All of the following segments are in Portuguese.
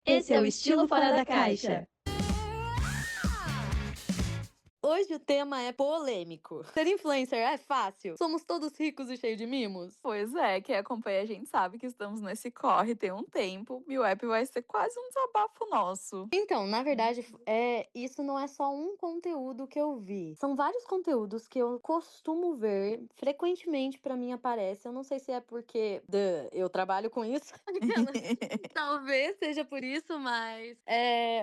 Esse é o Estilo Fora da Caixa. Hoje o tema é polêmico. Ser influencer é fácil? Somos todos ricos e cheios de mimos? Pois é, quem acompanha a gente sabe que estamos nesse corre tem um tempo e o app vai ser quase um desabafo nosso. Então, na verdade, isso não é só um conteúdo que eu vi. São vários conteúdos que eu costumo ver, frequentemente pra mim aparece. Eu não sei se é porque eu trabalho com isso. Talvez seja por isso, mas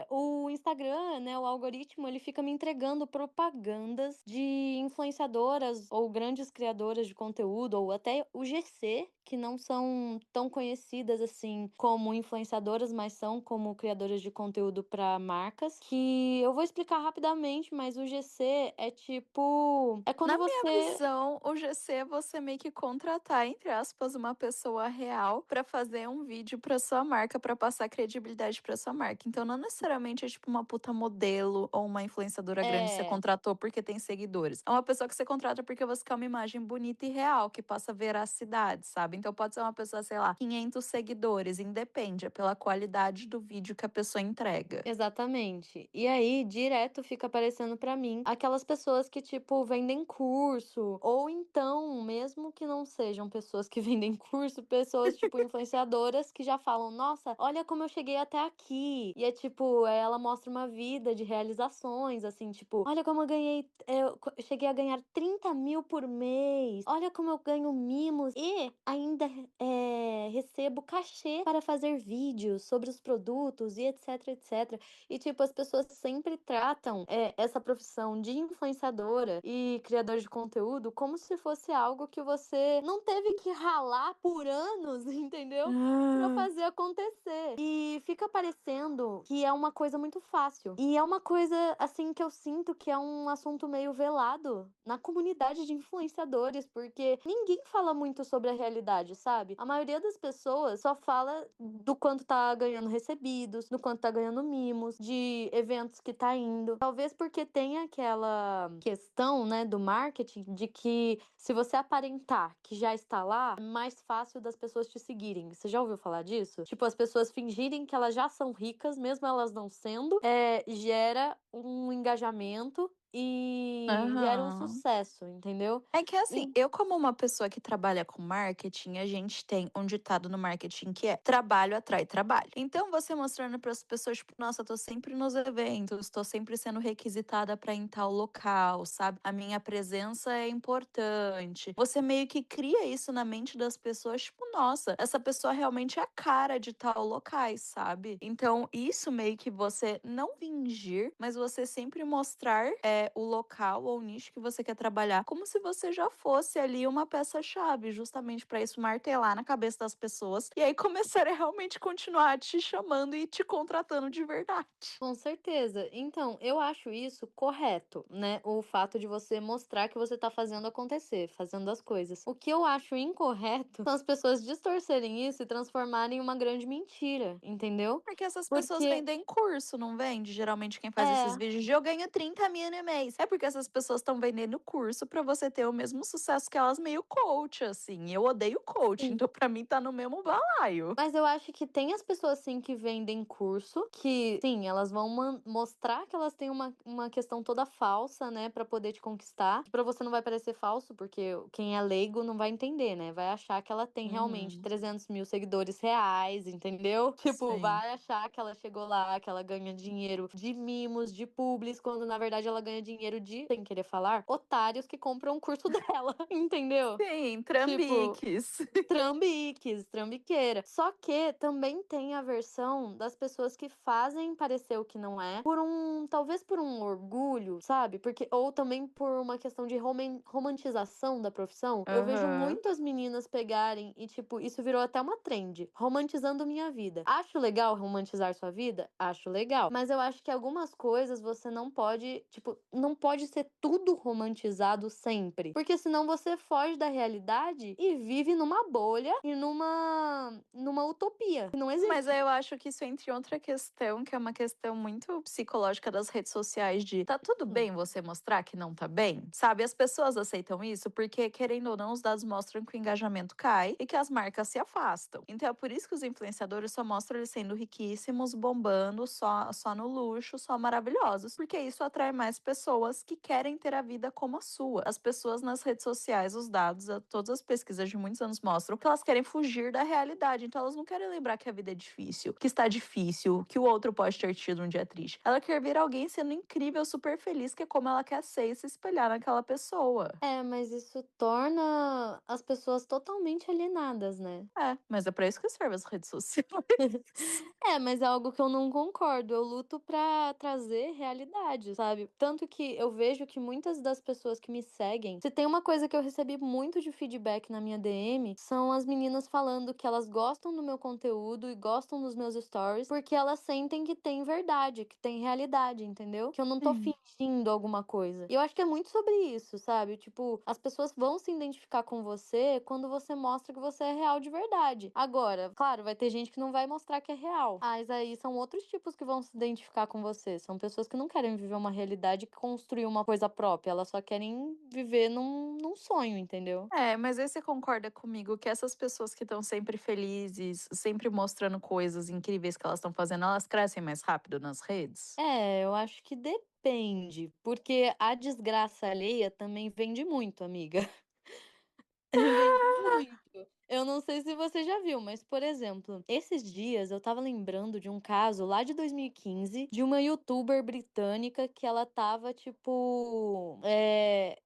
o Instagram, né, o algoritmo, ele fica me entregando propagandas de influenciadoras ou grandes criadoras de conteúdo, ou até o GC, que não são tão conhecidas assim como influenciadoras, mas são como criadoras de conteúdo para marcas. Que eu vou explicar rapidamente, mas o GC é tipo. É quando Na minha você. visão, o GC é você meio que contratar, entre aspas, uma pessoa real pra fazer um vídeo pra sua marca, pra passar credibilidade pra sua marca. Então, não necessariamente é tipo uma puta modelo ou uma influenciadora grande que você É. contratou porque tem seguidores. É uma pessoa que você contrata porque você quer uma imagem bonita e real, que passa veracidade, sabe? Então, pode ser uma pessoa, sei lá, 500 seguidores, independe, é pela qualidade do vídeo que a pessoa entrega. Exatamente. E aí, direto fica aparecendo pra mim aquelas pessoas que, tipo, vendem curso. Ou então, mesmo que não sejam pessoas que vendem curso, pessoas, tipo, influenciadoras que já falam: Nossa, olha como eu cheguei até aqui. E é tipo, ela mostra uma vida de realizações, assim, tipo, olha como eu ganhei. Eu cheguei a ganhar 30 mil por mês. Olha como eu ganho mimos. E ainda recebo cachê para fazer vídeos sobre os produtos e etc, etc. E, tipo, as pessoas sempre tratam essa profissão de influenciadora e criador de conteúdo como se fosse algo que você não teve que ralar por anos, entendeu? Pra fazer acontecer. E fica parecendo que é uma coisa muito fácil. E é uma coisa, assim, que eu sinto que é um assunto meio velado na comunidade de influenciadores, porque ninguém fala muito sobre a realidade, sabe? A maioria das pessoas só fala do quanto tá ganhando recebidos, do quanto tá ganhando mimos, de eventos que tá indo. Talvez porque tem aquela questão, né, do marketing, de que se você aparentar que já está lá, é mais fácil das pessoas te seguirem. Você já ouviu falar disso? Tipo, as pessoas fingirem que elas já são ricas, mesmo elas não sendo, gera um engajamento e gera um Aham. sucesso, entendeu? É que assim, E- eu como uma pessoa que trabalha com marketing, a gente tem um ditado no marketing que é trabalho atrai trabalho. Então você mostrando para as pessoas, tipo, nossa, eu tô sempre nos eventos, tô sempre sendo requisitada para ir em tal local, sabe? A minha presença é importante. Você meio que cria isso na mente das pessoas, tipo, nossa, essa pessoa realmente é a cara de tal locais, sabe? Então, isso meio que você não fingir, mas você sempre mostrar o local ou o nicho que você quer trabalhar, como se você já fosse ali uma peça-chave, justamente para isso martelar na cabeça das pessoas e aí começar a realmente continuar te chamando e te contratando de verdade. Com certeza. Então, eu acho isso correto, né? O fato de você mostrar que você tá fazendo acontecer, fazendo as coisas. O que eu acho incorreto são as pessoas distorcerem isso e transformarem em uma grande mentira, entendeu? Porque essas pessoas Porque vendem curso, não vende? Geralmente quem faz esses é. vídeos de eu ganho 30 mil no mês. É porque essas pessoas estão vendendo curso pra você ter o mesmo sucesso que elas, meio coach, assim. Eu odeio coach, então pra mim tá no mesmo balaio. Mas eu acho que tem as pessoas, sim, que vendem curso, que, sim, elas vão mostrar que elas têm uma questão toda falsa, né, pra poder te conquistar. Pra você não vai parecer falso, porque quem é leigo não vai entender, né? Vai achar que ela tem realmente Uhum. 300 mil seguidores reais, entendeu? Tipo, Sim. vai achar que ela chegou lá, que ela ganha dinheiro de mimos, de publis, quando na verdade ela ganha dinheiro de, sem querer falar, otários que compram o curso dela, entendeu? Sim, Tipo, trambiques. trambiques, trambiqueira. Só que também tem a versão das pessoas que fazem parecer o que não é, talvez por um orgulho, sabe? Porque, ou também por uma questão de romantização da profissão. Eu vejo Aham. muitas meninas pegarem e, tipo, isso virou até uma trend, romantizando minha vida. Acho legal romantizar sua vida? Acho legal. Mas eu acho que algumas coisas você não pode, tipo, não pode ser tudo romantizado sempre. Porque senão você foge da realidade e vive numa bolha e numa utopia que não existe. Mas aí eu acho que isso entra em outra questão, que é uma questão muito psicológica das redes sociais de tá tudo bem você mostrar que não tá bem? Sabe, as pessoas aceitam isso porque, querendo ou não, os dados mostram que o engajamento cai e que as marcas se afastam. Então é por isso que os influenciadores só mostram eles sendo riquíssimos, bombando, só no luxo, só maravilhosos, porque isso atrai mais pessoas que querem ter a vida como a sua. As pessoas nas redes sociais, os dados, todas as pesquisas de muitos anos mostram que elas querem fugir da realidade, então elas não querem lembrar que a vida é difícil, que está difícil, que o outro pode ter tido um dia triste. Ela quer ver alguém sendo incrível, super feliz, que é como ela quer ser e se espelhar naquela pessoa. Mas isso torna as pessoas totalmente alienadas, né? Mas é pra isso que serve as redes sociais. Mas é algo que eu não concordo. Eu luto pra trazer realidade, sabe? Tanto que eu vejo que muitas das pessoas que me seguem, se tem uma coisa que eu recebi muito de feedback na minha DM, são as meninas falando que elas gostam do meu conteúdo e gostam dos meus stories, porque elas sentem que tem verdade, que tem realidade, entendeu? Que eu não tô Sim. fingindo alguma coisa. E eu acho que é muito sobre isso, sabe? Tipo, as pessoas vão se identificar com você quando você mostra que você é real de verdade. Agora, claro, vai ter gente que não vai mostrar que é real. Mas aí são outros tipos que vão se identificar com você. São pessoas que não querem viver uma realidade e construir uma coisa própria. Elas só querem viver num sonho, entendeu? Mas aí você concorda comigo que essas pessoas que estão sempre felizes, sempre mostrando coisas incríveis que elas estão fazendo, elas crescem mais rápido nas redes? Eu acho que depende. Porque a desgraça alheia também vende muito, amiga. Vende muito. Eu não sei se você já viu, mas, por exemplo, esses dias eu tava lembrando de um caso lá de 2015 de uma youtuber britânica que ela tava, tipo.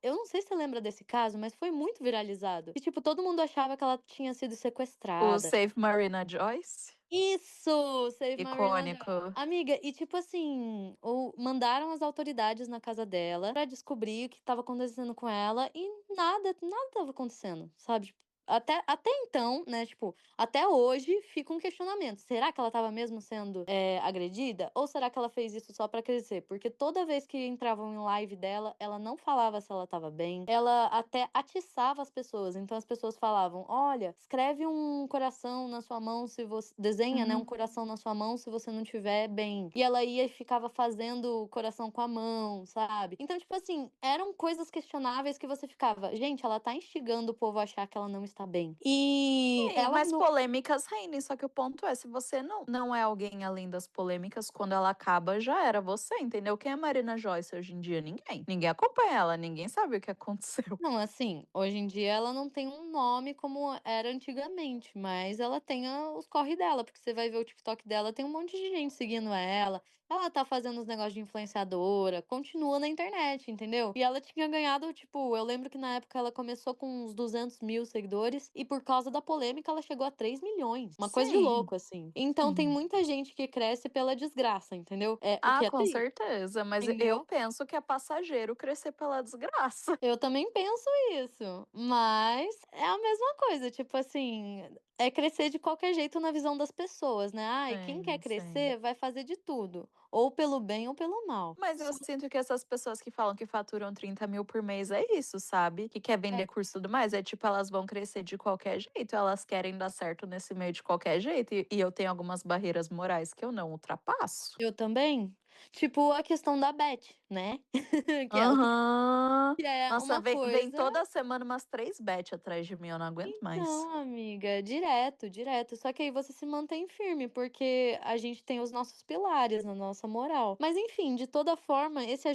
Eu não sei se você lembra desse caso, mas foi muito viralizado. E, tipo, todo mundo achava que ela tinha sido O sequestrada. Save Marina Joyce? Isso! Save Marina Icônico. Joy. Amiga, e tipo assim, mandaram as autoridades na casa dela pra descobrir o que tava acontecendo com ela e nada tava acontecendo, sabe? Tipo, até então, né, tipo, até hoje fica um questionamento. Será que ela tava mesmo sendo agredida? Ou será que ela fez isso só pra crescer? Porque toda vez que entravam em live dela, ela não falava se ela tava bem. Ela até atiçava as pessoas. Então as pessoas falavam: olha, escreve um coração na sua mão se você. Desenha, né, um coração na sua mão se você não tiver bem. E ela ia e ficava fazendo o coração com a mão, sabe? Então, tipo assim, eram coisas questionáveis que você ficava, gente, ela tá instigando o povo a achar que ela não está bem. E Sim, ela mas não. polêmicas reinem. Só que o ponto é, se você não é alguém além das polêmicas, quando ela acaba, já era você, entendeu? Quem é Marina Joyce hoje em dia? Ninguém. Ninguém acompanha ela, ninguém sabe o que aconteceu. Não, assim, hoje em dia ela não tem um nome como era antigamente, mas ela tem os corre dela, porque você vai ver o TikTok dela, tem um monte de gente seguindo ela. Ela tá fazendo os negócios de influenciadora, continua na internet, entendeu? E ela tinha ganhado, tipo, eu lembro que na época ela começou com uns 200 mil seguidores e por causa da polêmica ela chegou a 3 milhões. Uma coisa de Sim, louco, assim. Então tem sim. muita gente que cresce pela desgraça, entendeu? O que é Com triste, certeza, mas eu entendeu? penso que é passageiro crescer pela desgraça. Eu também penso isso, mas é a mesma coisa, tipo assim, é crescer de qualquer jeito na visão das pessoas, né? E quem quer Sim, sim. crescer vai fazer de tudo, ou pelo bem ou pelo mal. Mas eu sinto que essas pessoas que falam que faturam 30 mil por mês é isso, sabe? Que quer vender curso e tudo mais. É tipo, elas vão crescer de qualquer jeito, elas querem dar certo nesse meio de qualquer jeito. E eu tenho algumas barreiras morais que eu não ultrapasso. Eu também. Tipo a questão da Beth, né? Que é, Aham. que é Nossa, uma vem coisa. toda semana umas 3 bet atrás de mim, eu não aguento mais. Então, amiga, direto, direto. Só que aí você se mantém firme, porque a gente tem os nossos pilares na nossa moral. Mas enfim, de toda forma, esse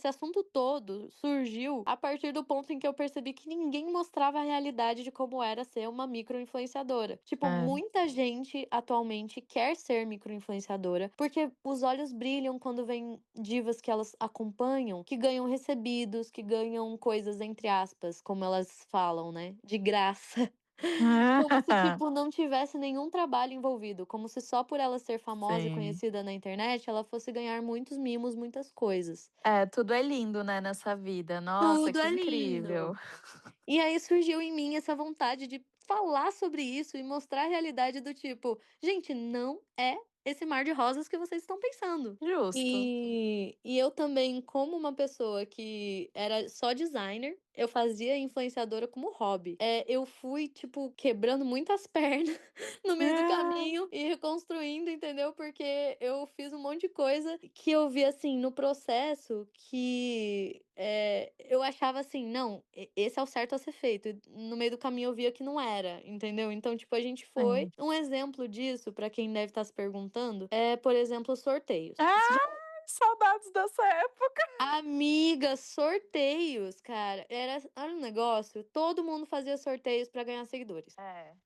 assunto todo surgiu a partir do ponto em que eu percebi que ninguém mostrava a realidade de como era ser uma micro-influenciadora. Tipo, É. muita gente atualmente quer ser micro-influenciadora, porque os olhos brilham quando vem divas que elas acompanham, que ganham recebidos, que ganham coisas, entre aspas, como elas falam, né? De graça. Como se, tipo, não tivesse nenhum trabalho envolvido. Como se só por ela ser famosa e Sim. conhecida na internet, ela fosse ganhar muitos mimos, muitas coisas. Tudo é lindo, né, nessa vida. Nossa, Tudo que é incrível. lindo. E aí surgiu em mim essa vontade de falar sobre isso e mostrar a realidade do tipo, gente, não é esse mar de rosas que vocês estão pensando. Justo. E eu também, como uma pessoa que era só designer, eu fazia influenciadora como hobby. Eu fui, tipo, quebrando muitas pernas no meio do caminho e reconstruindo, entendeu? Porque eu fiz um monte de coisa que eu vi, assim, no processo que eu achava assim, não, esse é o certo a ser feito. E no meio do caminho eu via que não era, entendeu? Então, tipo, a gente foi. Sim. Um exemplo disso, pra quem deve estar se perguntando, é, por exemplo, sorteios. Saudades dessa época. Amiga, sorteios, cara. Era um negócio, todo mundo fazia sorteios pra ganhar seguidores.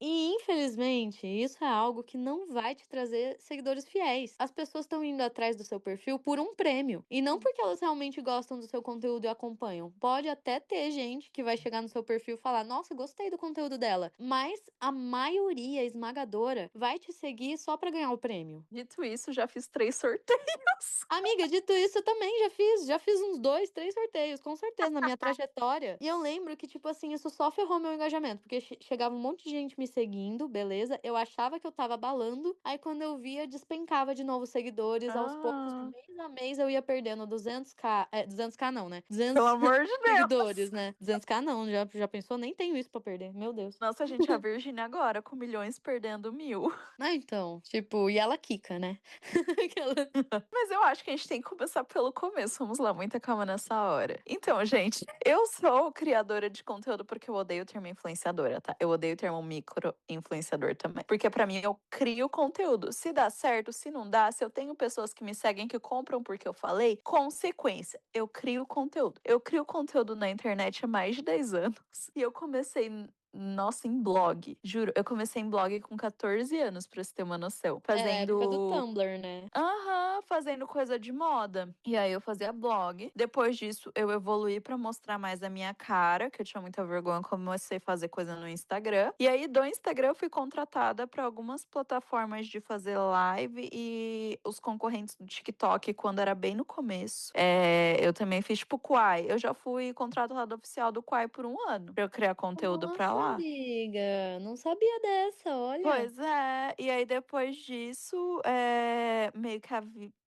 E infelizmente, isso é algo que não vai te trazer seguidores fiéis. As pessoas estão indo atrás do seu perfil por um prêmio e não porque elas realmente gostam do seu conteúdo e acompanham. Pode até ter gente que vai chegar no seu perfil e falar: "Nossa, gostei do conteúdo dela", mas a maioria esmagadora vai te seguir só pra ganhar o prêmio. Dito isso, já fiz 3 sorteios. Amiga, dito isso, eu também já fiz uns 2, 3 sorteios, com certeza, na minha trajetória. E eu lembro que, tipo assim, isso só ferrou meu engajamento, porque chegava um monte de gente me seguindo, beleza? Eu achava que eu tava abalando, aí quando eu via, despencava de novo seguidores, aos poucos, mês a mês, eu ia perdendo 200k, 200k não, né? 200 Pelo amor de Deus. seguidores, né? 200k não, já pensou? Nem tenho isso pra perder, meu Deus. Nossa, gente, a Virgínia agora, com milhões perdendo 1000. Ah, então, tipo, e ela quica, né? Mas eu acho que a gente tem que começar pelo começo. Vamos lá, muita calma nessa hora. Então, gente, eu sou criadora de conteúdo porque eu odeio o termo influenciadora, tá? Eu odeio o termo micro-influenciador também. Porque pra mim eu crio conteúdo. Se dá certo, se não dá, se eu tenho pessoas que me seguem que compram porque eu falei, consequência, eu crio conteúdo. Eu crio conteúdo na internet há mais de 10 anos. E eu comecei nossa, em blog. Juro, eu comecei em blog com 14 anos, pra você ter uma noção. É a época do Fazendo. Tumblr, né? Fazendo coisa de moda. E aí eu fazia blog. Depois disso, eu evoluí pra mostrar mais a minha cara, que eu tinha muita vergonha, comecei a fazer coisa no Instagram. E aí do Instagram eu fui contratada pra algumas plataformas de fazer live e os concorrentes do TikTok quando era bem no começo. Eu também fiz tipo Quai. Eu já fui contratada oficial do Quai por um ano pra eu criar conteúdo pra Nossa, lá. amiga, não sabia dessa, olha. Pois é, e aí depois disso, meio que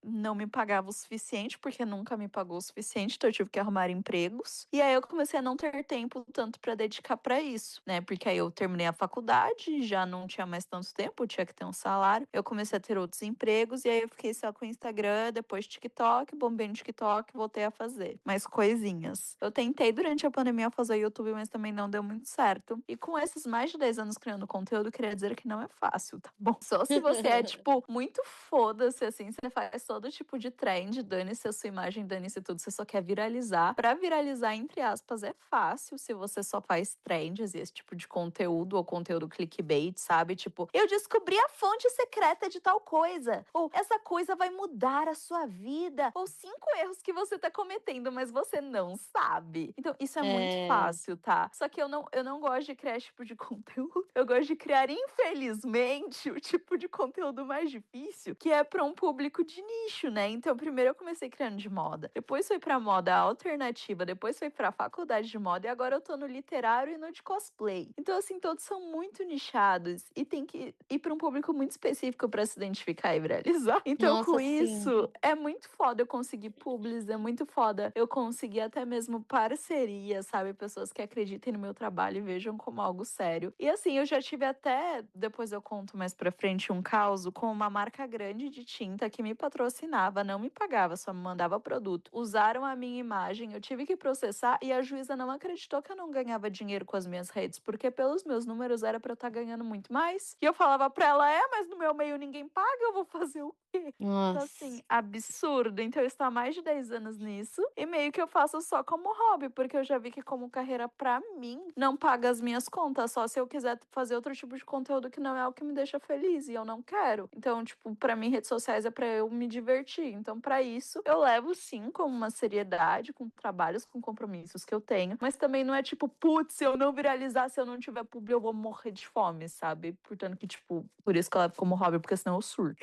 não me pagava o suficiente, porque nunca me pagou o suficiente, então eu tive que arrumar empregos. E aí eu comecei a não ter tempo tanto pra dedicar pra isso, né? Porque aí eu terminei a faculdade, já não tinha mais tanto tempo, eu tinha que ter um salário. Eu comecei a ter outros empregos, e aí eu fiquei só com o Instagram, depois TikTok, bombei no TikTok, voltei a fazer mais coisinhas. Eu tentei durante a pandemia fazer YouTube, mas também não deu muito certo. E com esses mais de 10 anos criando conteúdo, queria dizer que não é fácil, tá bom? Só se você é, tipo, muito foda-se, assim, você faz todo tipo de trend, dane-se a sua imagem, dane-se tudo, você só quer viralizar. Pra viralizar, entre aspas, é fácil se você só faz trends e esse tipo de conteúdo, ou conteúdo clickbait, sabe? Tipo, eu descobri a fonte secreta de tal coisa, ou essa coisa vai mudar a sua vida, ou 5 erros que você tá cometendo, mas você não sabe. Então, isso é muito fácil, tá? Só que eu não gosto de criar esse tipo de conteúdo. Eu gosto de criar, infelizmente, o tipo de conteúdo mais difícil, que é pra um público de nicho, né? Então, primeiro eu comecei criando de moda, depois foi pra moda alternativa, depois foi pra faculdade de moda e agora eu tô no literário e no de cosplay. Então, assim, todos são muito nichados e tem que ir pra um público muito específico pra se identificar e viralizar. Então, Nossa, com sim. isso, é muito foda eu conseguir publis, é muito foda eu conseguir até mesmo parceria, sabe? Pessoas que acreditem no meu trabalho e vejam como algo sério. E assim, eu já tive até, depois eu conto mais pra frente, um caso com uma marca grande de tinta que me patrocinava, não me pagava, só me mandava produto. Usaram a minha imagem, eu tive que processar e a juíza não acreditou que eu não ganhava dinheiro com as minhas redes, porque pelos meus números era pra eu estar ganhando muito mais. E eu falava pra ela, mas no meu meio ninguém paga, eu vou fazer o quê? Então, assim, Nossa. absurdo. Então, eu estou há mais de 10 anos nisso e meio que eu faço só como hobby, porque eu já vi que como carreira pra mim não paga as minhas contas, só se eu quiser fazer outro tipo de conteúdo que não é o que me deixa feliz e eu não quero. Então, tipo, pra mim redes sociais é pra eu me divertir. Então, pra isso, eu levo sim com uma seriedade, com trabalhos, com compromissos que eu tenho. Mas também não é tipo, putz, se eu não viralizar, se eu não tiver publi, eu vou morrer de fome, sabe? Portanto que, tipo, por isso que eu levo como hobby, porque senão eu surto.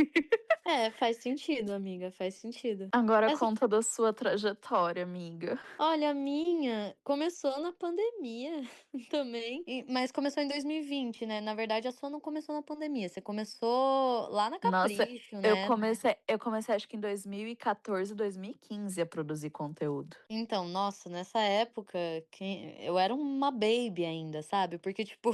É, faz sentido, amiga, faz sentido. Agora Essa- conta da sua trajetória, amiga. Olha, a minha começou na pandemia também, mas começou em 2020, né? Na verdade, a sua não começou na pandemia, você começou lá na Nossa, Capricho, eu né? comecei, eu comecei acho que em 2014, 2015 a produzir conteúdo. Então, nossa, nessa época eu era uma baby ainda, sabe? Porque, tipo,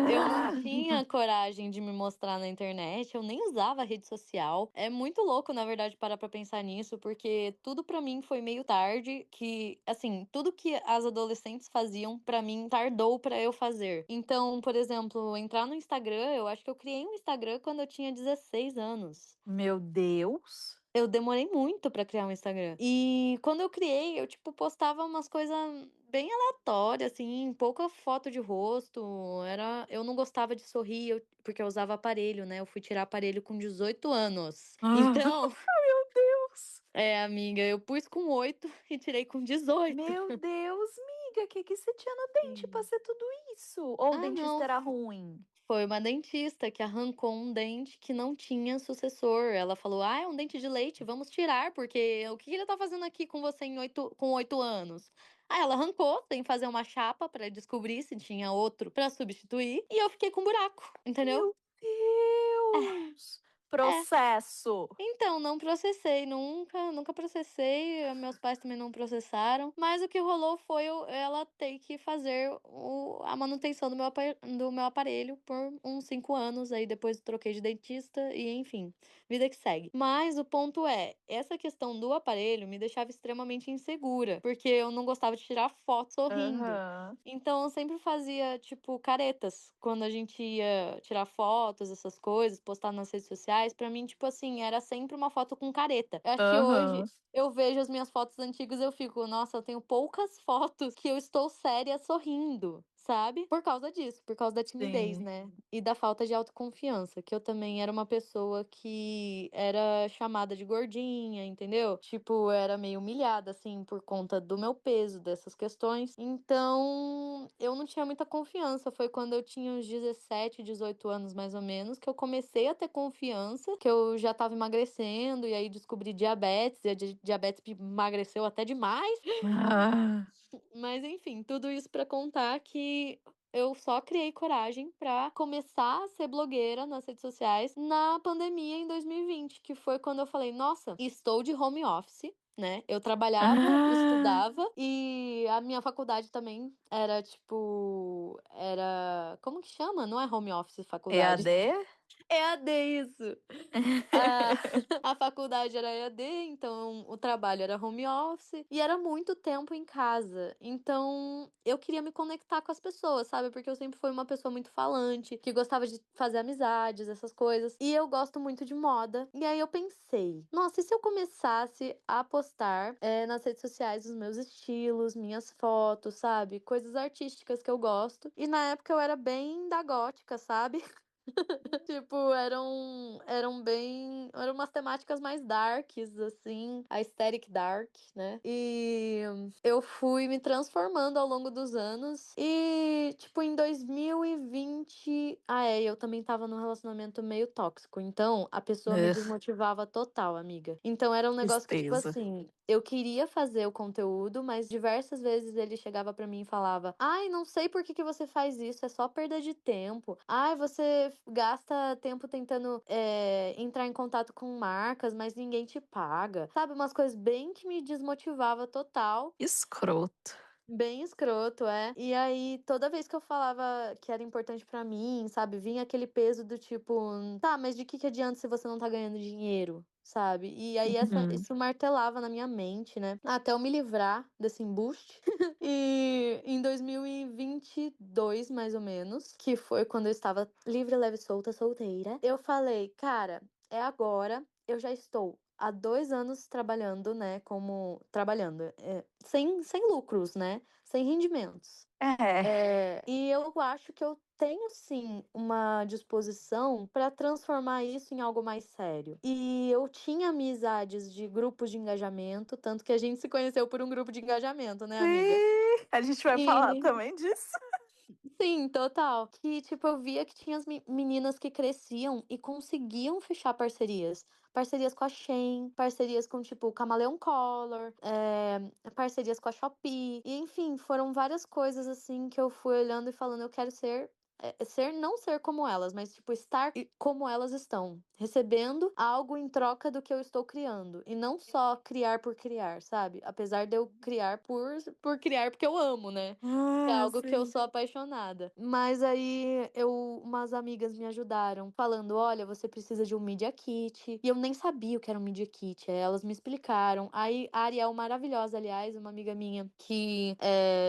eu não tinha coragem de me mostrar na internet, eu nem usava rede social. É muito louco, na verdade, parar pra pensar nisso, porque tudo pra mim foi meio tarde, que, assim, tudo que as adolescentes faziam, pra mim, tardou pra eu fazer. Então, por exemplo, entrar no Instagram, eu acho que eu criei um Instagram quando eu tinha 16 anos. Meu Deus. Eu demorei muito pra criar um Instagram. E quando eu criei, eu, tipo, postava umas coisas bem aleatórias, assim, pouca foto de rosto. Eu não gostava de sorrir, porque eu usava aparelho, né? Eu fui tirar aparelho com 18 anos. Ah, Então, meu Deus. amiga, eu pus com 8 e tirei com 18. Meu Deus, miga, o que que você tinha no dente pra ser tudo isso? Ou o Ah, dentista não. era ruim? Foi uma dentista que arrancou um dente que não tinha sucessor. Ela falou: Ah, é um dente de leite, vamos tirar, porque o que ele tá fazendo aqui com você com 8 anos? Aí ela arrancou, tem que fazer uma chapa pra descobrir se tinha outro pra substituir. E eu fiquei com buraco, entendeu? Meu Deus! É. Processo. Então, não processei, nunca processei, meus pais também não processaram, mas o que rolou foi ela ter que fazer a manutenção do meu aparelho por uns 5 anos, aí depois troquei de dentista e enfim, vida que segue. Mas o ponto é, essa questão do aparelho me deixava extremamente insegura, porque eu não gostava de tirar foto sorrindo. Aham. Então eu sempre fazia, tipo, caretas quando a gente ia tirar fotos, essas coisas, postar nas redes sociais. Pra mim, tipo assim, era sempre uma foto com careta. Eu acho que hoje Aham. eu vejo as minhas fotos antigas e eu fico, nossa, eu tenho poucas fotos que eu estou séria sorrindo, sabe? Por causa disso, por causa da timidez, Sim. né? E da falta de autoconfiança, que eu também era uma pessoa que era chamada de gordinha, entendeu? Tipo, era meio humilhada, assim, por conta do meu peso, dessas questões. Então, eu não tinha muita confiança. Foi quando eu tinha uns 17, 18 anos, mais ou menos, que eu comecei a ter confiança, que eu já tava emagrecendo, e aí descobri diabetes, e a diabetes me emagreceu até demais. Ah. Mas enfim, tudo isso pra contar que eu só criei coragem pra começar a ser blogueira nas redes sociais na pandemia em 2020, que foi quando eu falei: "Nossa, estou de home office". Né? Eu trabalhava, Ah. estudava e a minha faculdade também era tipo, como que chama? Não é home office faculdade. EAD? EAD isso. A, a faculdade era EAD, então o trabalho era home office e era muito tempo em casa. Então eu queria me conectar com as pessoas, sabe? Porque eu sempre fui uma pessoa muito falante, que gostava de fazer amizades, essas coisas. E eu gosto muito de moda. E aí eu pensei, nossa, e se eu começasse a postar nas redes sociais os meus estilos, minhas fotos, sabe? Coisas artísticas que eu gosto. E na época eu era bem da gótica, sabe? Tipo, eram umas temáticas mais darks, assim, aesthetic dark, né? E eu fui me transformando ao longo dos anos. E, tipo, em 2020, eu também tava num relacionamento meio tóxico. Então, a pessoa me Ugh, desmotivava total, amiga. Então, era um negócio que, tipo tristeza. assim, eu queria fazer o conteúdo, mas diversas vezes ele chegava pra mim e falava: Ai, não sei por que que você faz isso, é só perda de tempo. Ai, você gasta tempo tentando entrar em contato com marcas, mas ninguém te paga. Sabe, umas coisas bem que me desmotivava total. Escroto. Bem escroto, é. E aí, toda vez que eu falava que era importante pra mim, sabe, vinha aquele peso do tipo, tá, mas de que adianta se você não tá ganhando dinheiro? Sabe? E aí Uhum. isso martelava na minha mente, né? Até eu me livrar desse embuste. E em 2022, mais ou menos, que foi quando eu estava livre, leve, solta, solteira, eu falei, cara, é agora. Eu já estou há 2 anos trabalhando, né? Trabalhando, sem lucros, né? Sem rendimentos. E eu acho que eu tenho sim uma disposição para transformar isso em algo mais sério. E eu tinha amizades de grupos de engajamento, tanto que a gente se conheceu por um grupo de engajamento, né, amiga? Sim, a gente vai falar E também disso. sim, total. Que, tipo, eu via que tinha as meninas que cresciam e conseguiam fechar parcerias. Parcerias com a Shein, parcerias com, tipo, Camaleon Color, parcerias com a Shopee. E, enfim, foram várias coisas, assim, que eu fui olhando e falando, eu quero ser. Não ser como elas, mas, tipo, estar como elas estão. Recebendo algo em troca do que eu estou criando. E não só criar por criar, sabe? Apesar de eu criar por criar porque eu amo, né? É Ah, algo que eu sim. sou apaixonada. Mas aí umas amigas me ajudaram, falando: olha, você precisa de um Media Kit. E eu nem sabia o que era um Media Kit. Aí elas me explicaram. Aí a Ariel, maravilhosa, aliás, uma amiga minha, que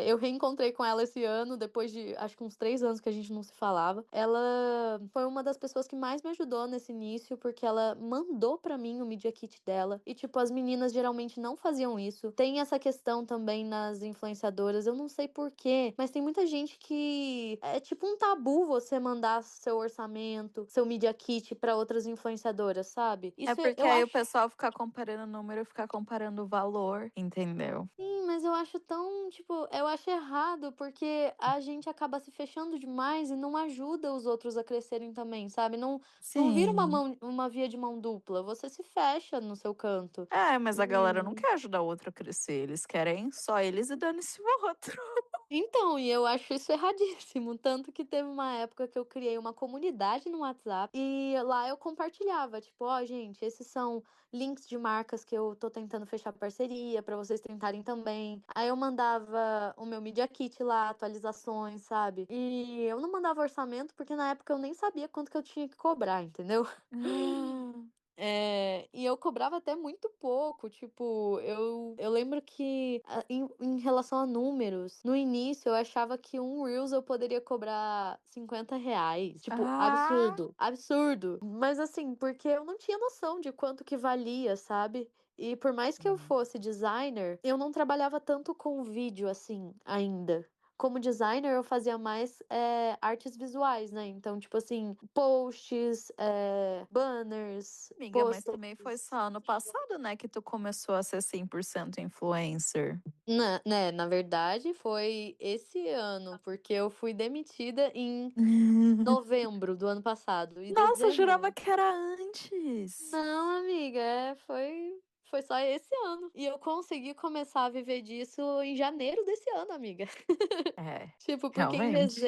eu reencontrei com ela esse ano, depois de acho que uns 3 anos que a gente não se falava. Ela foi uma das pessoas que mais me ajudou nesse início, porque ela mandou pra mim o Media Kit dela. E, tipo, as meninas geralmente não faziam isso. Tem essa questão também nas influenciadoras, eu não sei por quê, mas tem muita gente que é tipo um tabu você mandar seu orçamento, seu Media Kit pra outras influenciadoras, sabe? É Isso porque eu aí o acho. pessoal fica comparando número, fica comparando o valor, entendeu? Sim, mas eu acho tão, tipo, eu acho errado, porque a gente acaba se fechando demais e não ajuda os outros a crescerem também, sabe? Não vira Sim. uma via de mão dupla, você se fecha no seu canto. É, mas a galera não E quer ajudar o outro a crescer. Eles querem só eles e dane-se o outro. então, e eu acho isso erradíssimo. Tanto que teve uma época que eu criei uma comunidade no WhatsApp e lá eu compartilhava, tipo, ó, gente, esses são links de marcas que eu tô tentando fechar parceria pra vocês tentarem também. Aí eu mandava o meu Media Kit lá, atualizações, sabe? E eu não mandava orçamento porque na época eu nem sabia quanto que eu tinha que cobrar, entendeu? Ah, E eu cobrava até muito pouco, tipo, eu lembro que em relação a números, no início eu achava que um Reels eu poderia cobrar R$ 50. Tipo, ah, absurdo, absurdo. Mas assim, porque eu não tinha noção de quanto que valia, sabe? E por mais que eu fosse designer, eu não trabalhava tanto com vídeo assim ainda. Como designer, eu fazia mais artes visuais, né? Então, tipo assim, posts, banners, amiga, mas também foi pôsteres. só ano passado, né, que tu começou a ser 100% influencer. Na verdade, foi esse ano, porque eu fui demitida em novembro do ano passado. E Nossa, eu jurava dezembro. que era antes. Não, amiga, foi só esse ano. E eu consegui começar a viver disso em janeiro desse ano, amiga. É, Tipo, porque em realmente.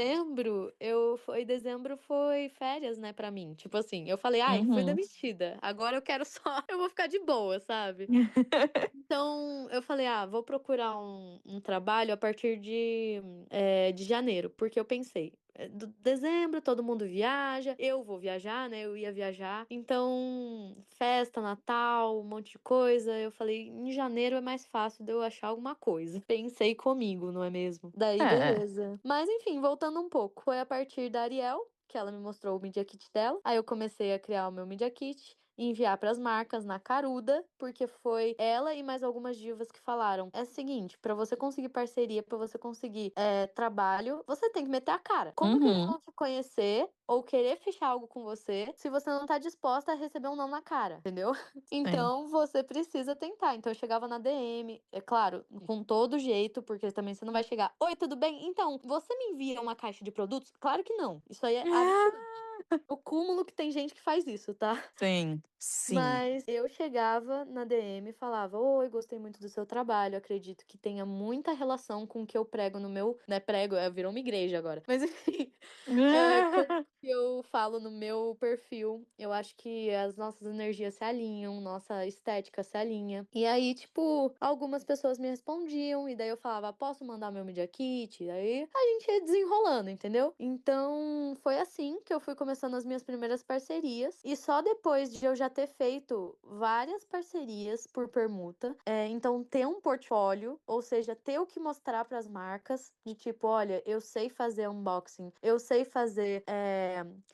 dezembro foi férias, né, pra mim. Tipo assim, eu falei, ai, fui Uhum. demitida. Agora eu quero só, eu vou ficar de boa, sabe? Então, eu falei, vou procurar um trabalho a partir de janeiro, porque eu pensei, dezembro todo mundo viaja, eu vou viajar, né? Eu ia viajar. Então, festa, Natal, um monte de coisa. Eu falei, em janeiro é mais fácil de eu achar alguma coisa. Pensei comigo, não é mesmo? Daí, É. beleza. Mas, enfim, voltando um pouco. Foi a partir da Ariel que ela me mostrou o Media Kit dela. Aí eu comecei a criar o meu Media Kit e enviar para as marcas na Caruda, porque foi ela e mais algumas divas que falaram: é o seguinte, para você conseguir parceria, para você conseguir trabalho, você tem que meter a cara. Como que eles Uhum. vão te conhecer ou querer fechar algo com você se você não tá disposta a receber um não na cara, entendeu? Sim. Então você precisa tentar. Então eu chegava na DM, é claro, com todo jeito, porque também você não vai chegar: oi, tudo bem? Então, você me envia uma caixa de produtos? Claro que não. Isso aí é absurdo. O cúmulo que tem gente que faz isso, tá? Sim, sim. Mas eu chegava na DM e falava: oi, gostei muito do seu trabalho. Acredito que tenha muita relação com o que eu prego no meu. Né, prego, virou uma igreja agora. Mas enfim, com o que eu falo no meu perfil. Eu acho que as nossas energias se alinham, nossa estética se alinha. E aí, tipo, algumas pessoas me respondiam, e daí eu falava: posso mandar meu Media Kit? Aí a gente ia desenrolando, entendeu? Então foi assim que eu fui começando começando as minhas primeiras parcerias. E só depois de eu já ter feito várias parcerias por permuta, então ter um portfólio, ou seja, ter o que mostrar para as marcas, de tipo, olha, eu sei fazer unboxing, eu sei fazer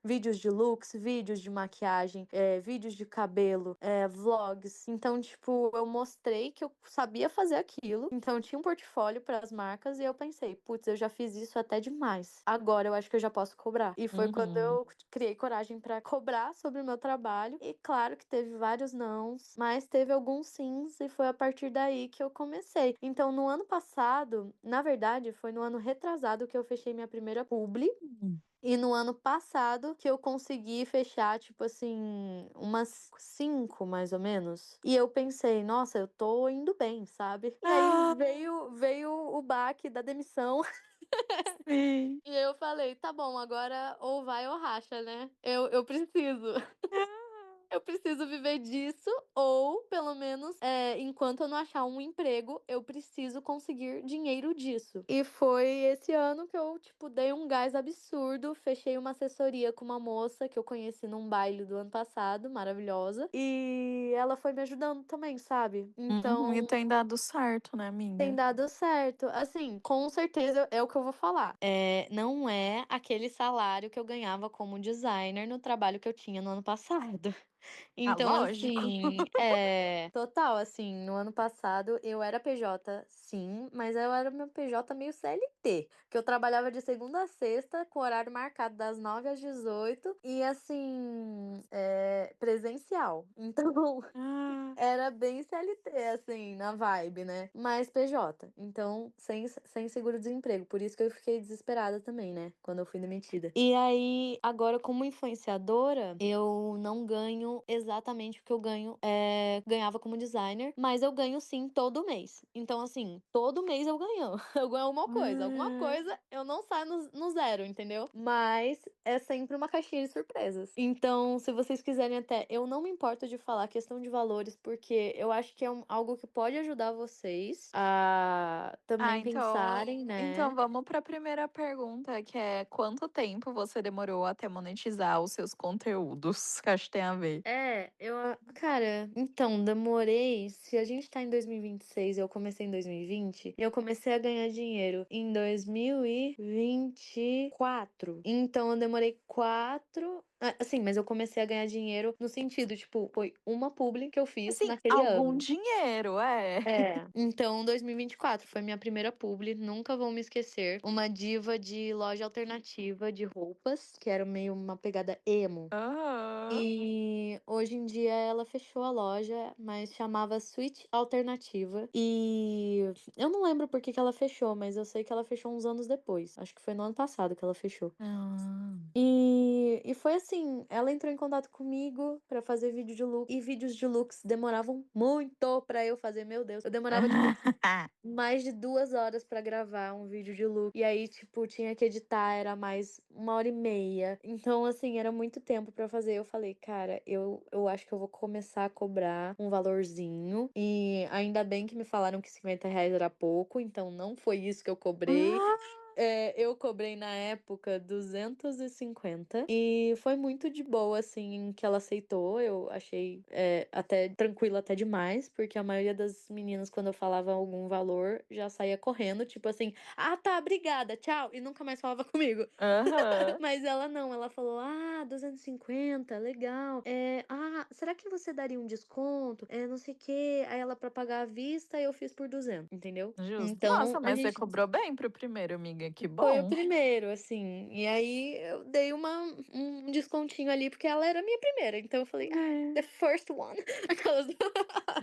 vídeos de looks, vídeos de maquiagem, vídeos de cabelo, vlogs. Então, tipo, eu mostrei que eu sabia fazer aquilo. Então, eu tinha um portfólio para as marcas e eu pensei, putz, eu já fiz isso até demais. Agora eu acho que eu já posso cobrar. E foi quando eu criei coragem para cobrar sobre o meu trabalho. E claro que teve vários nãos, mas teve alguns sims e foi a partir daí que eu comecei. Então, no ano passado, na verdade, foi no ano retrasado que eu fechei minha primeira publi. E no ano passado que eu consegui fechar, tipo assim, umas 5, mais ou menos. E eu pensei, nossa, eu tô indo bem, sabe? E aí veio o baque da demissão. Sim. E eu falei, tá bom, agora ou vai ou racha, né? Eu preciso. Eu preciso viver disso, ou pelo menos, enquanto eu não achar um emprego, eu preciso conseguir dinheiro disso. E foi esse ano que eu, tipo, dei um gás absurdo, fechei uma assessoria com uma moça que eu conheci num baile do ano passado, maravilhosa, e ela foi me ajudando também, sabe? Então, E tem dado certo, né, tem amiga? dado certo. Assim, com certeza é o que eu vou falar. Não é aquele salário que eu ganhava como designer no trabalho que eu tinha no ano passado. Ah, Então, lógico. assim, total, assim, no ano passado eu era PJ, sim, mas eu era meu PJ meio CLT, que eu trabalhava de segunda a sexta, com horário marcado das 9 às 18 e, assim, presencial. Então, Ah. era bem CLT, assim, na vibe, né? Mas PJ. Então, sem seguro-desemprego. Por isso que eu fiquei desesperada também, né? Quando eu fui demitida. E aí, agora, como influenciadora, eu não ganho exatamente o que eu ganhava como designer, mas eu ganho sim todo mês. Então, assim, todo mês eu ganho. Eu ganho alguma coisa. Alguma coisa eu não saio no zero, entendeu? Mas é sempre uma caixinha de surpresas. Então, se vocês quiserem até, eu não me importo de falar questão de valores, porque eu acho que é algo que pode ajudar vocês a também pensarem, né? Então vamos para a primeira pergunta, que é quanto tempo você demorou até monetizar os seus conteúdos? Que acho que tem a ver. Cara, então, demorei. Se a gente tá em 2026 e eu comecei em 2020, eu comecei a ganhar dinheiro em 2024. Então, eu demorei 4. Assim, mas eu comecei a ganhar dinheiro no sentido, tipo, foi uma publi que eu fiz Assim, naquele algum ano. dinheiro, é. Então 2024 foi minha primeira publi, nunca vou me esquecer. Uma diva de loja alternativa de roupas, que era meio uma pegada emo. Aham. E hoje em dia ela fechou a loja, mas chamava Suite Alternativa. E eu não lembro por que que ela fechou, mas eu sei que ela fechou uns anos depois. Acho que foi no ano passado que ela fechou. Ah. E foi assim, ela entrou em contato comigo pra fazer vídeo de look. E vídeos de looks demoravam muito pra eu fazer, meu Deus. Eu demorava, tipo, mais de 2 horas pra gravar um vídeo de look. E aí, tipo, tinha que editar, era mais 1 hora e meia. Então, assim, era muito tempo pra fazer. Eu falei, cara, eu acho que eu vou começar a cobrar um valorzinho. E ainda bem que me falaram que R$ 50 era pouco, então não foi isso que eu cobrei. Eu cobrei na época 250 e foi muito de boa, assim, que ela aceitou. Eu achei até tranquilo, até demais, porque a maioria das meninas, quando eu falava algum valor, já saía correndo, tipo assim, ah, tá, obrigada, tchau, e nunca mais falava comigo. Aham. Mas ela não, ela falou, 250, legal. Será que você daria um desconto? Não sei o quê. Aí ela, pra pagar à vista, eu fiz por 200, entendeu? Justo. Então, Nossa, a mas você gente cobrou bem pro primeiro, amiga. Que foi o bom. primeiro, assim. E aí eu dei um descontinho ali, porque ela era a minha primeira. Então eu falei, the first one. Aquelas.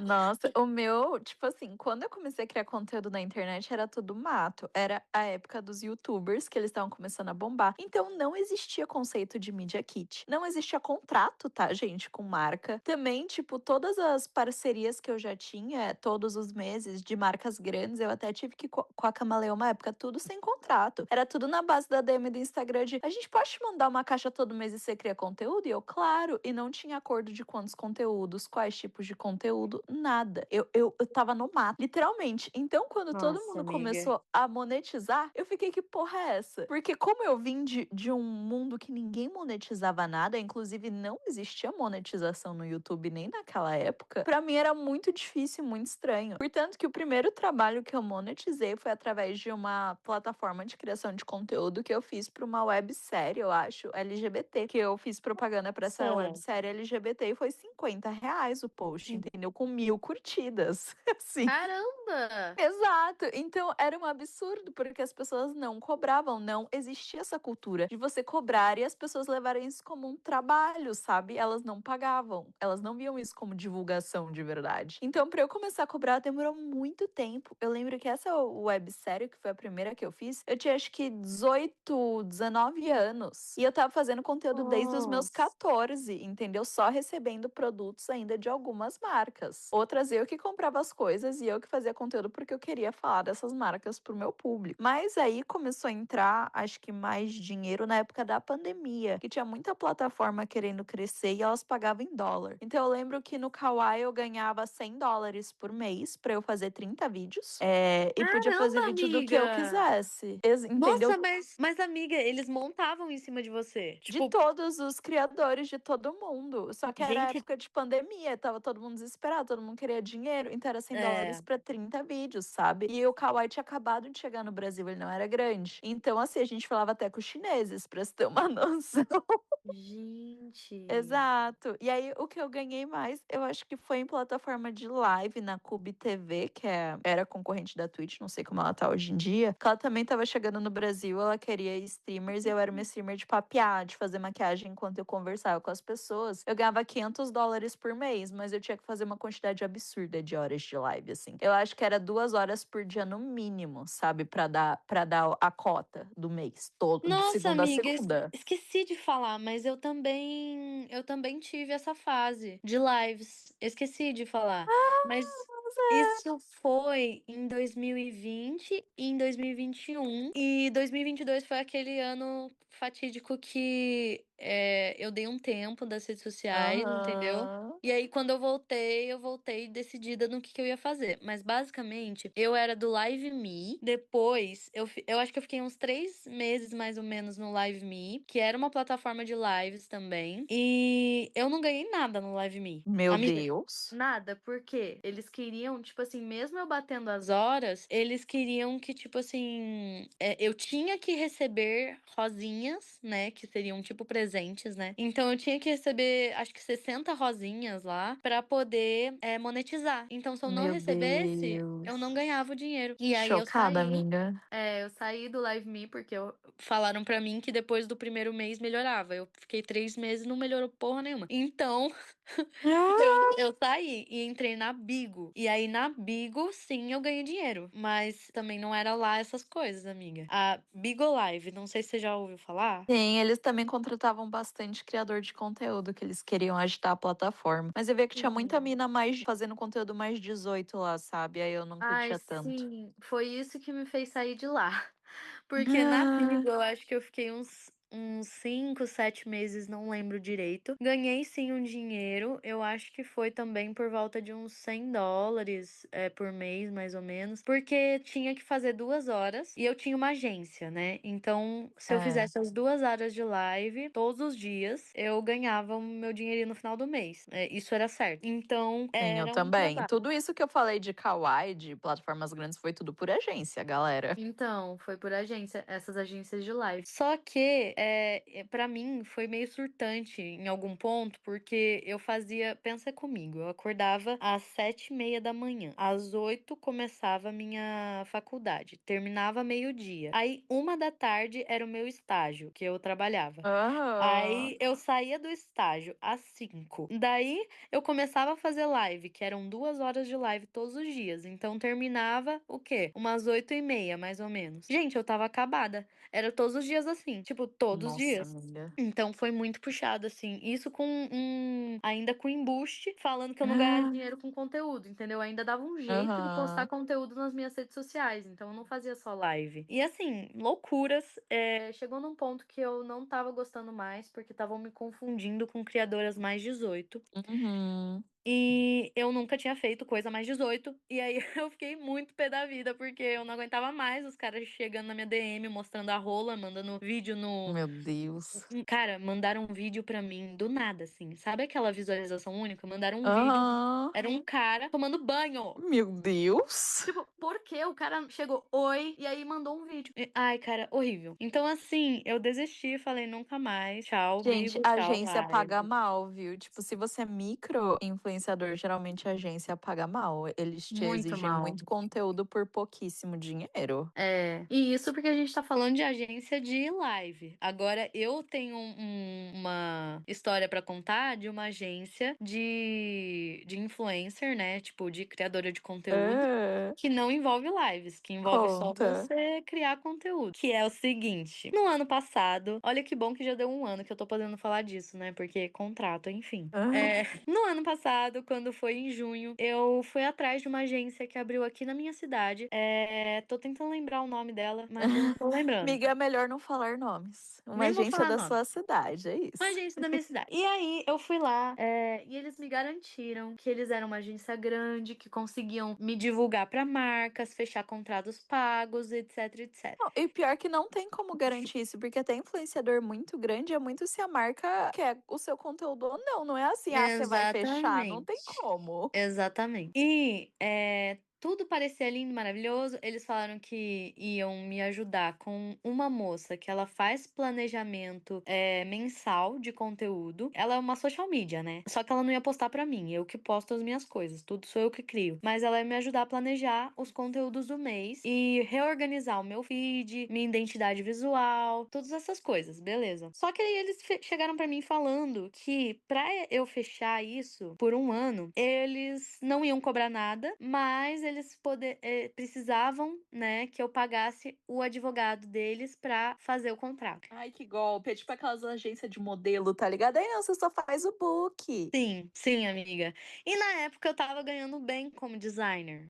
Nossa, o meu, tipo assim, quando eu comecei a criar conteúdo na internet, era tudo mato. Era a época dos YouTubers, que eles estavam começando a bombar. Então não existia conceito de Media Kit. Não existia contrato, tá, gente, com marca. Também, tipo, todas as parcerias que eu já tinha, todos os meses, de marcas grandes, eu até tive que com a Camaleão uma época, tudo sem contrato. Era tudo na base da DM do Instagram de a gente pode te mandar uma caixa todo mês e você cria conteúdo? E eu, claro. E não tinha acordo de quantos conteúdos, quais tipos de conteúdo, nada. Eu tava no mato, literalmente. Então, quando todo Nossa, mundo amiga. começou a monetizar, eu fiquei, que porra é essa? Porque como eu vim de um mundo que ninguém monetizava nada, inclusive não existia monetização no YouTube nem naquela época, pra mim era muito difícil, muito estranho. Portanto, que o primeiro trabalho que eu monetizei foi através de uma plataforma de criação de conteúdo que eu fiz pra uma websérie, eu acho, LGBT, que eu fiz propaganda pra essa Nossa. websérie LGBT e foi R$ 50 o post, entendeu? Com 1000 curtidas. Assim. Caramba! Exato. Então era um absurdo, porque as pessoas não cobravam, não existia essa cultura de você cobrar e as pessoas levarem isso como um trabalho, sabe? Elas não pagavam, elas não viam isso como divulgação de verdade. Então, pra eu começar a cobrar, demorou muito tempo. Eu lembro que essa websérie, que foi a primeira que eu fiz, eu tinha acho que 18, 19 anos. E eu tava fazendo conteúdo desde os meus Nossa. 14, entendeu? Só recebendo produtos ainda de algumas marcas. Outras eu que comprava as coisas e eu que fazia conteúdo porque eu queria falar dessas marcas pro meu público. Mas aí começou a entrar, acho que mais dinheiro na época da pandemia, que tinha muita plataforma querendo crescer e elas pagavam em dólar. Então eu lembro que no Kawaii eu ganhava US$ 100 por mês pra eu fazer 30 vídeos. E podia fazer Caramba, vídeo do que eu amiga! quisesse. Entendeu? Nossa, mas amiga, eles montavam em cima de você. De Tipo, todos os criadores, de todo mundo. Só que era gente, época de pandemia, tava todo mundo desesperado, todo mundo queria dinheiro, então era US$ 100 é. pra 30 vídeos, sabe? E o Kawaii tinha acabado de chegar no Brasil, ele não era grande. Então, assim, a gente falava até com os chineses, pra você ter uma noção. Gente. Exato. E aí, o que eu ganhei mais, eu acho que foi em plataforma de live na Cube TV, que era concorrente da Twitch, não sei como ela tá hoje em dia. Que ela também tava chegando no Brasil, ela queria streamers e eu era uma streamer de papear, de fazer maquiagem enquanto eu conversava com as pessoas. Eu ganhava US$ 500 por mês, mas eu tinha que fazer uma quantidade absurda de horas de live, assim. Eu acho que era 2 horas por dia no mínimo, sabe? Pra dar a cota do mês todo, de Nossa, segunda a amiga, segunda. esqueci de falar, mas eu também tive essa fase de lives. Esqueci de falar. Mas isso foi em 2020 e em 2021. E 2022 foi aquele ano fatídico que eu dei um tempo das redes sociais, entendeu? Aham. E aí, quando eu voltei decidida no que eu ia fazer. Mas, basicamente, eu era do Live Me. Depois, eu acho que eu fiquei uns 3 meses, mais ou menos, no Live Me, que era uma plataforma de lives também. E eu não ganhei nada no Live Me. Meu Amiga, Deus. nada, porque eles queriam, tipo assim, mesmo eu batendo as horas, eles queriam que, tipo assim, eu tinha que receber rosinhas, né? Que seriam, tipo, presentes, né? Então eu tinha que receber, acho que 60 rosinhas lá, pra poder monetizar. Então, se eu não Meu recebesse, eu não Deus. ganhava o dinheiro. E aí eu Chocada, saí. amiga. Eu saí do Live Me porque falaram pra mim que depois do primeiro mês melhorava. Eu fiquei 3 meses e não melhorou porra nenhuma. Então, eu saí e entrei na Bigo. E aí na Bigo, sim, eu ganhei dinheiro. Mas também não era lá essas coisas, amiga. A Bigo Live, não sei se você já ouviu falar. Sim, eles também contratavam bastante criador de conteúdo, que eles queriam agitar a plataforma. Mas eu via que tinha muita Sim. mina mais fazendo conteúdo mais 18 lá, sabe? Aí eu não Ai, curtia tanto. sim. Foi isso que me fez sair de lá. Porque na Ah, Bigo eu acho que eu fiquei uns 5, 7 meses, não lembro direito. Ganhei sim um dinheiro. Eu acho que foi também por volta de uns US$ 100 por mês, mais ou menos. Porque tinha que fazer 2 horas e eu tinha uma agência, né? Então, se eu é. fizesse as 2 horas de live todos os dias, eu ganhava o meu dinheirinho no final do mês. Isso era certo. Então, Sim, eu era um também. trabalho. Tudo isso que eu falei de Kawaii, de plataformas grandes, foi tudo por agência, galera. Então, foi por agência, essas agências de live. Só que, para mim, foi meio surtante em algum ponto, porque eu fazia, pensa comigo, eu acordava às 7h30 da manhã. Às 8 começava a minha faculdade, terminava meio-dia. Aí, 1 da tarde era o meu estágio, que eu trabalhava. Aham. Aí eu saía do estágio às 5. Daí eu começava a fazer live, que eram 2 horas de live todos os dias. Então terminava o quê? Umas 8h30, mais ou menos. Gente, eu tava acabada. Era todos os dias assim, tipo, todos os Nossa, dias. amiga. Então foi muito puxado, assim. Isso ainda com embuste, falando que eu não ganhava Ah, dinheiro com conteúdo, entendeu? Ainda dava um jeito de postar aham. conteúdo nas minhas redes sociais. Então eu não fazia só live. E assim, loucuras. Chegou num ponto que eu não tava gostando mais, porque estavam me confundindo com criadoras mais 18. Uhum. E eu nunca tinha feito coisa mais 18. E aí eu fiquei muito pé da vida, porque eu não aguentava mais os caras chegando na minha DM, mostrando a rola, mandando vídeo no. Meu Deus. Cara, mandaram um vídeo pra mim do nada, assim. Sabe aquela visualização única? Mandaram um vídeo. Aham. Era um cara tomando banho. Meu Deus. Tipo, por que o cara chegou, oi, e aí mandou um vídeo? Ai, cara, horrível. Então, assim, eu desisti, falei nunca mais. Tchau, Gente, Bibo, a tchau, agência paga live. mal, viu? Tipo, se você é micro influenciador, geralmente a agência paga mal. Eles te Muito exigem mal. muito conteúdo por pouquíssimo dinheiro. É, e isso porque a gente tá falando de agência de live. Agora, eu tenho uma história pra contar de uma agência de influencer, né? Tipo, de criadora de conteúdo. É, Que não envolve lives, que envolve só conta. você criar conteúdo. Que é o seguinte: no ano passado, olha que bom que já deu um ano que eu tô podendo falar disso, né? Porque contrato, enfim. Ah, No ano passado, quando foi em junho, eu fui atrás de uma agência que abriu aqui na minha cidade. Tô tentando lembrar o nome dela, mas eu não tô lembrando. Amiga, é melhor não falar nomes. Uma Nem vou agência falar da nome. sua cidade, é Uma isso. agência da minha cidade. E aí eu fui lá, e eles me garantiram que eles eram uma agência grande, que conseguiam me divulgar para marcas, fechar contratos pagos, etc, etc. Não, e pior que não tem como garantir isso, porque até influenciador muito grande é muito se a marca quer o seu conteúdo ou não. Não é assim, ah, você vai fechar. Não tem Exatamente. como. Exatamente. E tudo parecia lindo, maravilhoso. Eles falaram que iam me ajudar com uma moça que ela faz planejamento mensal de conteúdo. Ela é uma social media, né? Só que ela não ia postar pra mim. Eu que posto as minhas coisas. Tudo sou eu que crio. Mas ela ia me ajudar a planejar os conteúdos do mês e reorganizar o meu feed, minha identidade visual, todas essas coisas, beleza. Só que aí eles chegaram pra mim falando que pra eu fechar isso por um ano, eles não iam cobrar nada, mas eles precisavam, né, que eu pagasse o advogado deles pra fazer o contrato. Ai, que golpe. É tipo aquelas agências de modelo, tá ligado? Aí não, você só faz o book. Sim, sim, amiga. E na época eu tava ganhando bem como designer.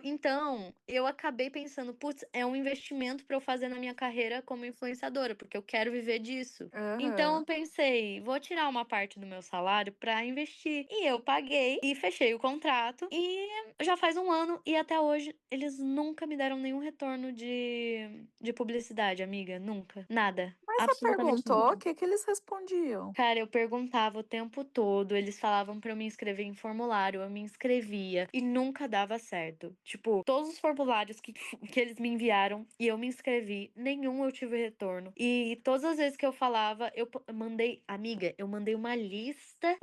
Então, eu acabei pensando, putz, é um investimento pra eu fazer na minha carreira como influenciadora, porque eu quero viver disso. Então eu Aham. pensei, vou tirar uma parte do meu salário pra investir. E eu paguei e fechei o contrato. E já faz um ano e até hoje eles nunca me deram nenhum retorno de publicidade, amiga. Nunca. Nada. Mas você Absolutamente perguntou o nada. que que eles respondiam? Cara, eu perguntava o tempo todo, eles falavam pra eu me inscrever em formulário, eu me inscrevia e nunca dava certo. Tipo, todos os formulários que eles me enviaram e eu me inscrevi, nenhum eu tive retorno. E todas as vezes que eu falava, eu mandei, amiga, eu mandei uma lista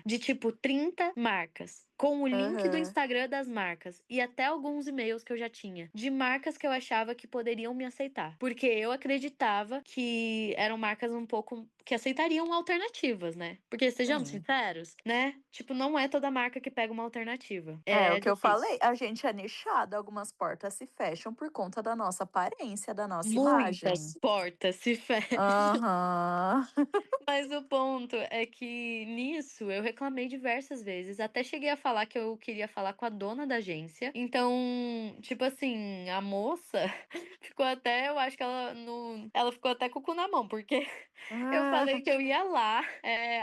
de tipo 30 marcas. Com o link do Aham. Instagram das marcas e até alguns e-mails que eu já tinha, de marcas que eu achava que poderiam me aceitar. Porque eu acreditava que eram marcas um pouco que aceitariam alternativas, né? Porque sejamos Sim. sinceros, né? Tipo, não é toda marca que pega uma alternativa. É o É que eu falei. difícil. A gente é nichado, algumas portas se fecham por conta da nossa aparência, da nossa imagem. Muitas portas se fecham. Aham. Mas o ponto é que nisso eu reclamei diversas vezes. Até cheguei a falar que eu queria falar com a dona da agência. Então, tipo assim, a moça ficou até, eu acho que ela ficou até com o cu na mão, porque eu falei Ah, que eu ia lá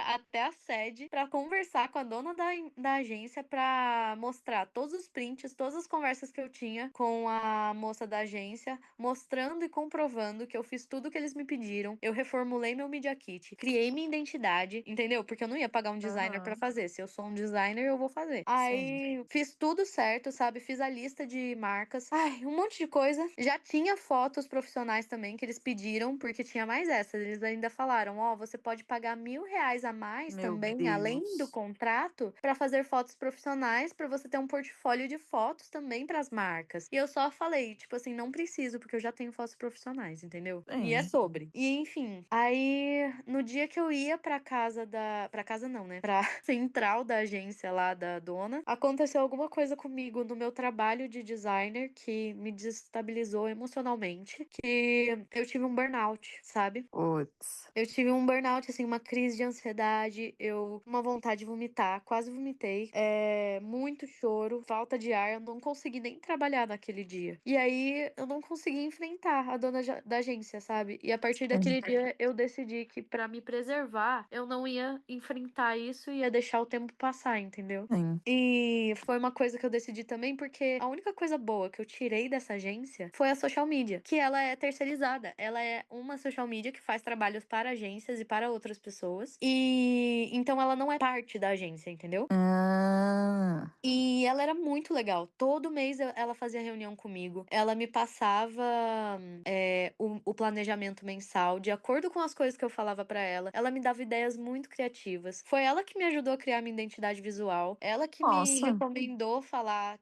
até a sede pra conversar com a dona da agência pra mostrar todos os prints, todas as conversas que eu tinha com a moça da agência, mostrando e comprovando que eu fiz tudo que eles me pediram. Eu reformulei meu Media Kit, criei minha identidade, entendeu? Porque eu não ia pagar um designer pra aham. fazer. Se eu sou um designer, eu vou fazer. Sim. Aí fiz tudo certo, sabe? Fiz a lista de marcas. Ai, um monte de coisa. Já tinha fotos profissionais também que eles pediram, porque tinha mais essas. Eles ainda falaram: ó, você pode pagar R$ 1.000 a mais Meu também, além do Deus. contrato, pra fazer fotos profissionais, pra você ter um portfólio de fotos também pras marcas. E eu só falei, tipo assim, não preciso, porque eu já tenho fotos profissionais, entendeu? E é Sim. sobre. E enfim, aí no dia que eu ia pra casa pra casa não, né? Pra central da agência lá da dona, aconteceu alguma coisa comigo no meu trabalho de designer que me desestabilizou emocionalmente, que eu tive um burnout, sabe? Putz. Eu tive tive um burnout, assim, uma crise de ansiedade, uma vontade de vomitar, quase vomitei, muito choro, falta de ar, eu não consegui nem trabalhar naquele dia. E aí eu não consegui enfrentar a dona da agência, sabe? E a partir daquele dia eu decidi que pra me preservar, eu não ia enfrentar isso e ia deixar o tempo passar, entendeu? Sim. E foi uma coisa que eu decidi também, porque a única coisa boa que eu tirei dessa agência foi a social media, que ela é terceirizada. Ela é uma social media que faz trabalhos para agências e para outras pessoas. E então ela não é parte da agência, entendeu? Ah, E ela era muito legal. Todo mês ela fazia reunião comigo. Ela me passava o planejamento mensal de acordo com as coisas que eu falava pra ela. Ela me dava ideias muito criativas. Foi ela que me ajudou a criar minha identidade visual. Ela que me nossa. recomendou falar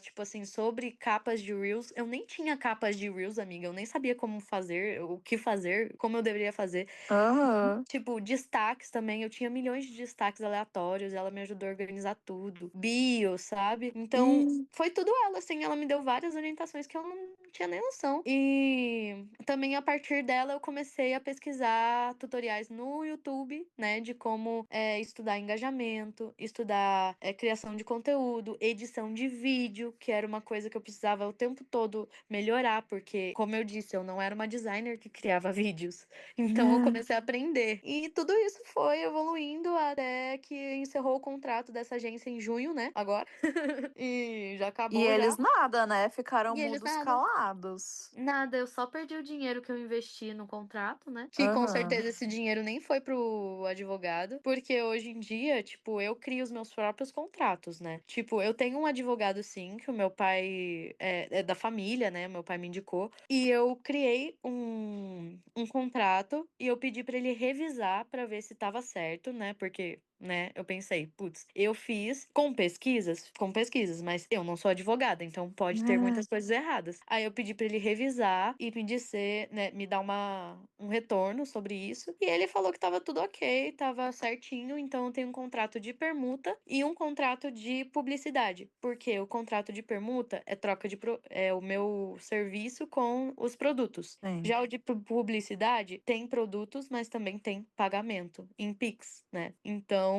tipo assim sobre capas de Reels. Eu nem tinha capas de Reels, amiga. Eu nem sabia como fazer, o que fazer, como eu deveria fazer. Aham. Tipo, destaques também. Eu tinha milhões de destaques aleatórios. Ela me ajudou a organizar tudo. Bio, sabe? Então, Ih, foi tudo ela, assim. Ela me deu várias orientações que eu não tinha nem noção. E também, a partir dela, eu comecei a pesquisar tutoriais no YouTube, né? De como estudar engajamento, estudar criação de conteúdo, edição de vídeo, que era uma coisa que eu precisava o tempo todo melhorar. Porque, como eu disse, eu não era uma designer que criava vídeos. Então eu comecei a aprender. E tudo isso foi evoluindo até que encerrou o contrato dessa agência em junho, né? Agora. E já E acabou já. eles nada, né? Ficaram E eles mudos nada. calados. Nada, eu só perdi o dinheiro que eu investi no contrato, né? Que com Aham. certeza esse dinheiro nem foi pro advogado, porque hoje em dia, tipo, eu crio os meus próprios contratos, né? Tipo, eu tenho um advogado sim, que o meu pai é da família, né? Meu pai me indicou. E eu criei um contrato e eu pedi pra ele revisar pra ver se tava certo, né? Porque né? Eu pensei, putz, eu fiz com pesquisas, mas eu não sou advogada, então pode ter muitas coisas erradas. Aí eu pedi pra ele revisar e me dizer, né, me dar um retorno sobre isso. E ele falou que tava tudo ok, tava certinho, então eu tenho um contrato de permuta e um contrato de publicidade. Porque o contrato de permuta é é o meu serviço com os produtos. Sim. Já o de publicidade tem produtos, mas também tem pagamento em Pix, né? Então,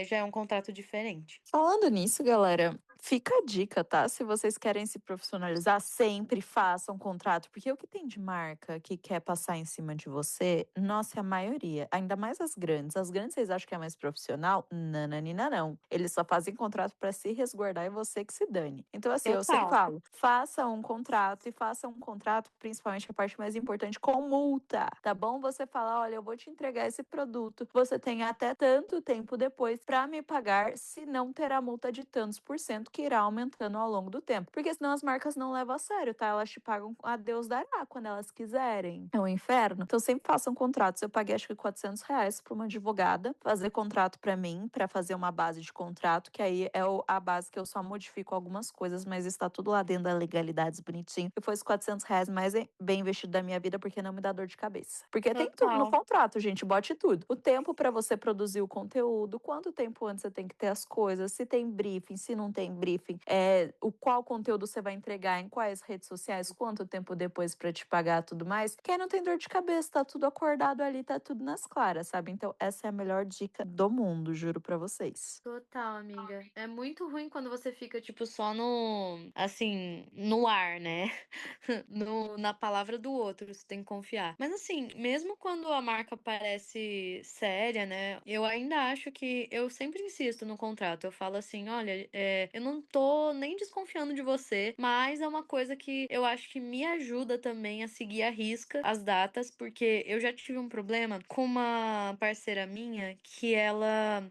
já é um contrato diferente. Falando nisso, galera, fica a dica, tá? Se vocês querem se profissionalizar, sempre façam um contrato, porque o que tem de marca que quer passar em cima de você, nossa, é a maioria, ainda mais as grandes. As grandes vocês acham que é mais profissional? Nananina, não. Eles só fazem contrato para se resguardar e você que se dane. Então, assim, eu sempre Total. falo, faça um contrato e faça um contrato, principalmente a parte mais importante, com multa, tá bom? Você fala, olha, eu vou te entregar esse produto, você tem até tanto tempo depois para me pagar, se não terá multa de tantos por cento que irá aumentando ao longo do tempo. Porque senão as marcas não levam a sério, tá? Elas te pagam a Deus dará quando elas quiserem. É um inferno. Então sempre façam contratos. Eu paguei acho que R$ 400 para uma advogada fazer contrato para mim, para fazer uma base de contrato, que aí é a base que eu só modifico algumas coisas, mas está tudo lá dentro da legalidade bonitinho. E foi os R$ 400 mais bem investido da minha vida, porque não me dá dor de cabeça. Porque tem tudo no Total. contrato, gente, bote tudo. O tempo para você produzir o conteúdo, quanto tempo antes você tem que ter as coisas, se tem briefing, se não tem briefing, qual conteúdo você vai entregar em quais redes sociais, quanto tempo depois para te pagar, tudo mais. Quem não tem dor de cabeça, tá tudo acordado ali, tá tudo nas claras, sabe? Então essa é a melhor dica do mundo, juro para vocês. Total, amiga. É muito ruim quando você fica, tipo, só assim, no ar, né? Na palavra do outro, você tem que confiar. Mas assim, mesmo quando a marca parece séria, né? Eu ainda acho que eu sempre insisto no contrato. Eu falo assim, olha, eu não tô nem desconfiando de você, mas é uma coisa que eu acho que me ajuda também a seguir à risca as datas, porque eu já tive um problema com uma parceira minha que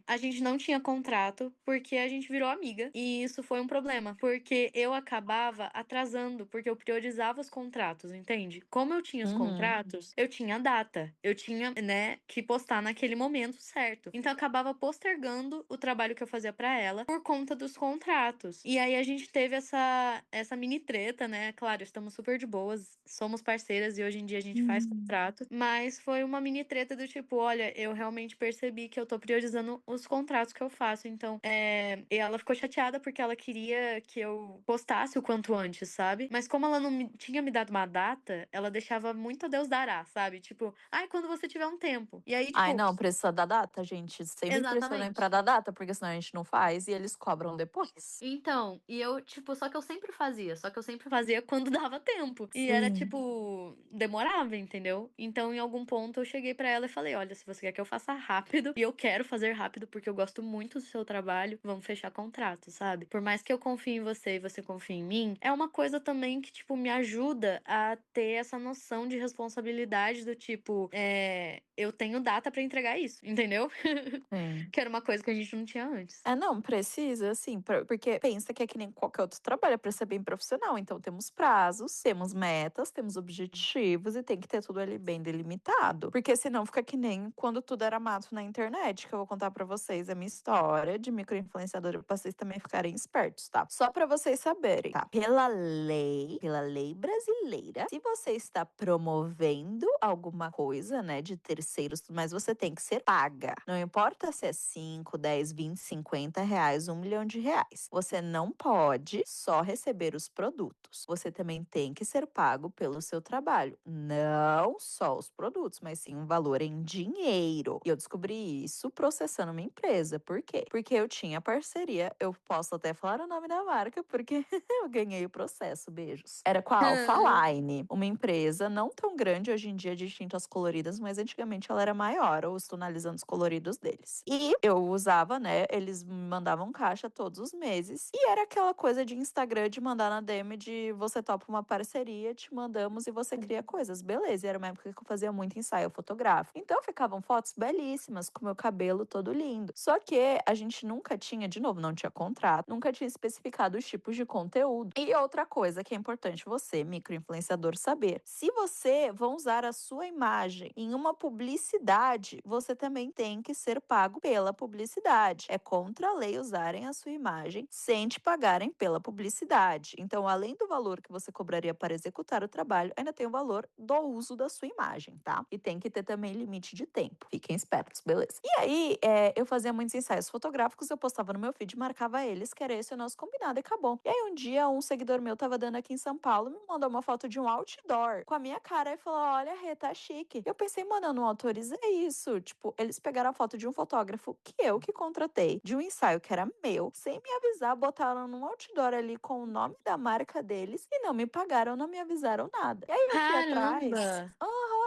a gente não tinha contrato porque a gente virou amiga. E isso foi um problema, porque eu acabava atrasando, porque eu priorizava os contratos, entende? Como eu tinha os Uhum. contratos, eu tinha data, eu tinha, né, que postar naquele momento certo. Então eu acabava postergando o trabalho que eu fazia pra ela por conta dos contratos. contratos. E aí a gente teve essa mini treta, né? Claro, estamos super de boas, somos parceiras e hoje em dia a gente faz contrato. Mas foi uma mini treta do tipo, olha, eu realmente percebi que eu tô priorizando os contratos que eu faço. Então, e ela ficou chateada porque ela queria que eu postasse o quanto antes, sabe? Mas como ela não tinha me dado uma data, ela deixava muito a Deus dará, sabe? Tipo, ai, quando você tiver um tempo. E aí, Ai, tipo, não, precisa da data, gente. Sempre pressionem pra exatamente. dar data, porque senão a gente não faz e eles cobram depois. Então, e eu, tipo, só que eu sempre fazia quando dava tempo. E era, Sim. tipo, demorava, entendeu? Então, em algum ponto, eu cheguei pra ela e falei: olha, se você quer que eu faça rápido, e eu quero fazer rápido porque eu gosto muito do seu trabalho, vamos fechar contrato, sabe? Por mais que eu confie em você e você confie em mim, é uma coisa também que, tipo, me ajuda a ter essa noção de responsabilidade do tipo, eu tenho data pra entregar isso, entendeu? Sim. Que era uma coisa que a gente não tinha antes. Não, precisa, assim, porque pensa que é que nem qualquer outro trabalho, é pra ser bem profissional. Então, temos prazos, temos metas, temos objetivos e tem que ter tudo ali bem delimitado. Porque senão fica que nem quando tudo era mato na internet, que eu vou contar pra vocês a minha história de microinfluenciadora pra vocês também ficarem espertos, tá? Só pra vocês saberem, tá? Pela lei brasileira, se você está promovendo alguma coisa, né, de terceiros, mas você tem que ser paga. Não importa se é 5, 10, 20, 50 reais, R$ 1 milhão. Você não pode só receber os produtos. Você também tem que ser pago pelo seu trabalho. Não só os produtos, mas sim um valor em dinheiro. E eu descobri isso processando uma empresa. Por quê? Porque eu tinha parceria. Eu posso até falar o nome da marca, porque eu ganhei o processo. Beijos. Era com a Alphaline, uma empresa não tão grande hoje em dia de tintas coloridas, mas antigamente ela era maior, os tonalizantes coloridos deles. E eu usava, né? Eles me mandavam caixa todos os meses. E era aquela coisa de Instagram de mandar na DM de você topa uma parceria, te mandamos e você cria coisas. Beleza, e era uma época que eu fazia muito ensaio fotográfico. Então ficavam fotos belíssimas, com meu cabelo todo lindo. Só que a gente nunca tinha, de novo, não tinha contrato, nunca tinha especificado os tipos de conteúdo. E outra coisa que é importante você, microinfluenciador, saber: se você vai usar a sua imagem em uma publicidade, você também tem que ser pago pela publicidade. É contra a lei usarem a sua imagem sem te pagarem pela publicidade. Então, além do valor que você cobraria para executar o trabalho, ainda tem o valor do uso da sua imagem, tá? E tem que ter também limite de tempo. Fiquem espertos, beleza? E aí, eu fazia muitos ensaios fotográficos, eu postava no meu feed, marcava eles, que era esse o nosso combinado e acabou. E aí, um dia, um seguidor meu tava dando aqui em São Paulo, me mandou uma foto de um outdoor com a minha cara e falou: olha, Rê, tá chique. Eu pensei, mano, eu não autorizei isso. Tipo, eles pegaram a foto de um fotógrafo que eu que contratei, de um ensaio que era meu, sem me avisar, botaram num outdoor ali com o nome da marca deles e não me pagaram, não me avisaram nada. E aí eu fui atrás. Caramba!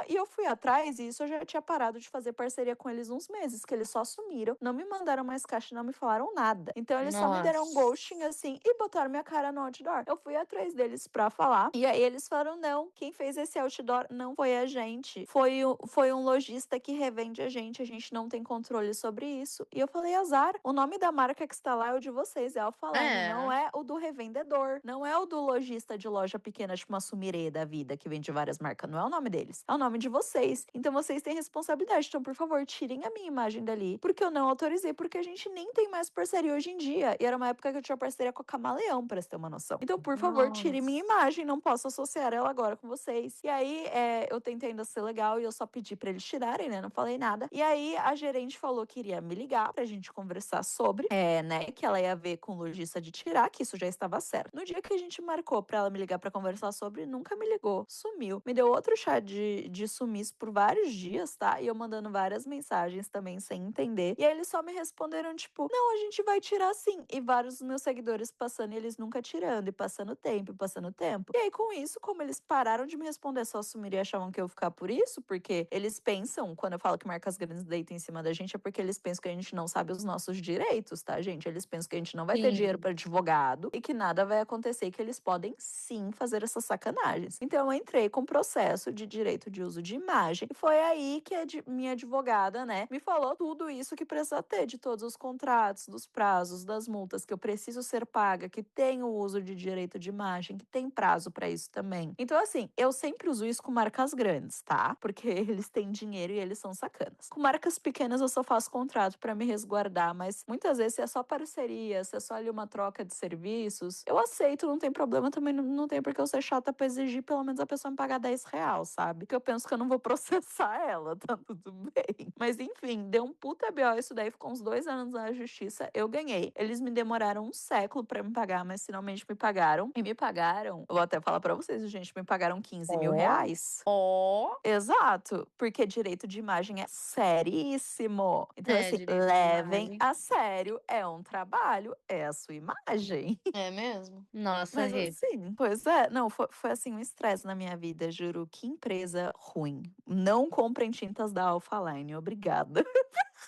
E eu fui atrás e isso eu já tinha parado de fazer parceria com eles uns meses, que eles só sumiram, não me mandaram mais caixa, não me falaram nada. Então eles só me deram um Nossa. ghosting assim e botaram minha cara no outdoor. Eu fui atrás deles pra falar e aí eles falaram: não, quem fez esse outdoor não foi a gente, foi um lojista que revende a gente não tem controle sobre isso. E eu falei: azar, o nome da marca que está lá é o de vocês, é Alphaline, não É. é o do revendedor, não é o do lojista de loja pequena, tipo uma Sumire da vida, que vende várias marcas, não é o nome deles, é o nome de vocês. Então vocês têm responsabilidade, então por favor, tirem a minha imagem dali, porque eu não autorizei, porque a gente nem tem mais parceria hoje em dia. E era uma época que eu tinha parceria com a Camaleão, pra você ter uma noção. Então, por favor, tirem minha Nossa. imagem, não posso associar ela agora com vocês. E aí, eu tentei ainda ser legal e eu só pedi pra eles tirarem, né? Não falei nada. E aí, a gerente falou que iria me ligar pra gente conversar sobre, né? Que ela ia ver com o lojista de tirar, que isso já estava certo. No dia que a gente marcou pra ela me ligar pra conversar sobre, nunca me ligou. Sumiu. Me deu outro chá de sumiço por vários dias, tá? E eu mandando várias mensagens também sem entender. E aí, eles só me responderam, tipo, não, a gente vai tirar sim. E vários dos meus seguidores passando e eles nunca tirando, e passando tempo, e passando tempo. E aí, com isso, como eles pararam de me responder, só assumiram e achavam que eu ia ficar por isso, porque eles pensam, quando eu falo que marcas grandes deitam em cima da gente, é porque eles pensam que a gente não sabe os nossos direitos, tá, gente? Eles pensam que a gente não vai ter dinheiro Sim. para advogado e que nada vai acontecer, e que eles podem sim fazer essas sacanagens. Então, eu entrei com processo de direito de uso uso de imagem. E foi aí que minha advogada, né, me falou tudo isso que precisa ter de todos os contratos, dos prazos, das multas, que eu preciso ser paga, que tem o uso de direito de imagem, que tem prazo pra isso também. Então, assim, eu sempre uso isso com marcas grandes, tá? Porque eles têm dinheiro e eles são sacanas. Com marcas pequenas eu só faço contrato pra me resguardar, mas muitas vezes se é só parceria, se é só ali uma troca de serviços, eu aceito, não tem problema, também não tem porque eu ser chata pra exigir pelo menos a pessoa me pagar R$ 10, sabe? Porque eu penso que eu não vou processar ela, tá tudo bem. Mas enfim, deu um puta BO isso daí, ficou uns 2 anos na justiça, eu ganhei. Eles me demoraram um século pra me pagar, mas finalmente me pagaram. E me pagaram, eu vou até falar pra vocês, gente, me pagaram 15 mil reais. Ó. Exato, porque direito de imagem é seríssimo. Então, assim, Direito de levem imagem. a sério, é um trabalho, é a sua imagem. É mesmo? Nossa, Mas Rê. assim, pois é, não, foi assim um estresse na minha vida, juro. Que empresa ruim. Não comprem tintas da Alphaline, obrigada.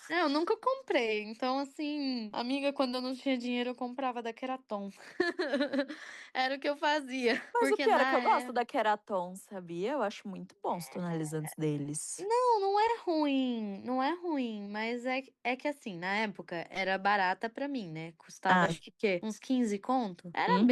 Eu nunca comprei. Então, assim, amiga, quando eu não tinha dinheiro, eu comprava da Keraton. Era o que eu fazia. Mas o Porque pior é que na eu gosto época. da Keraton, sabia? Eu acho muito bons os tonalizantes deles. Não, não é ruim, não é ruim, mas é que assim, na época era barata pra mim, né? Custava Ah, acho que quê? Uns 15 conto. uhum. Era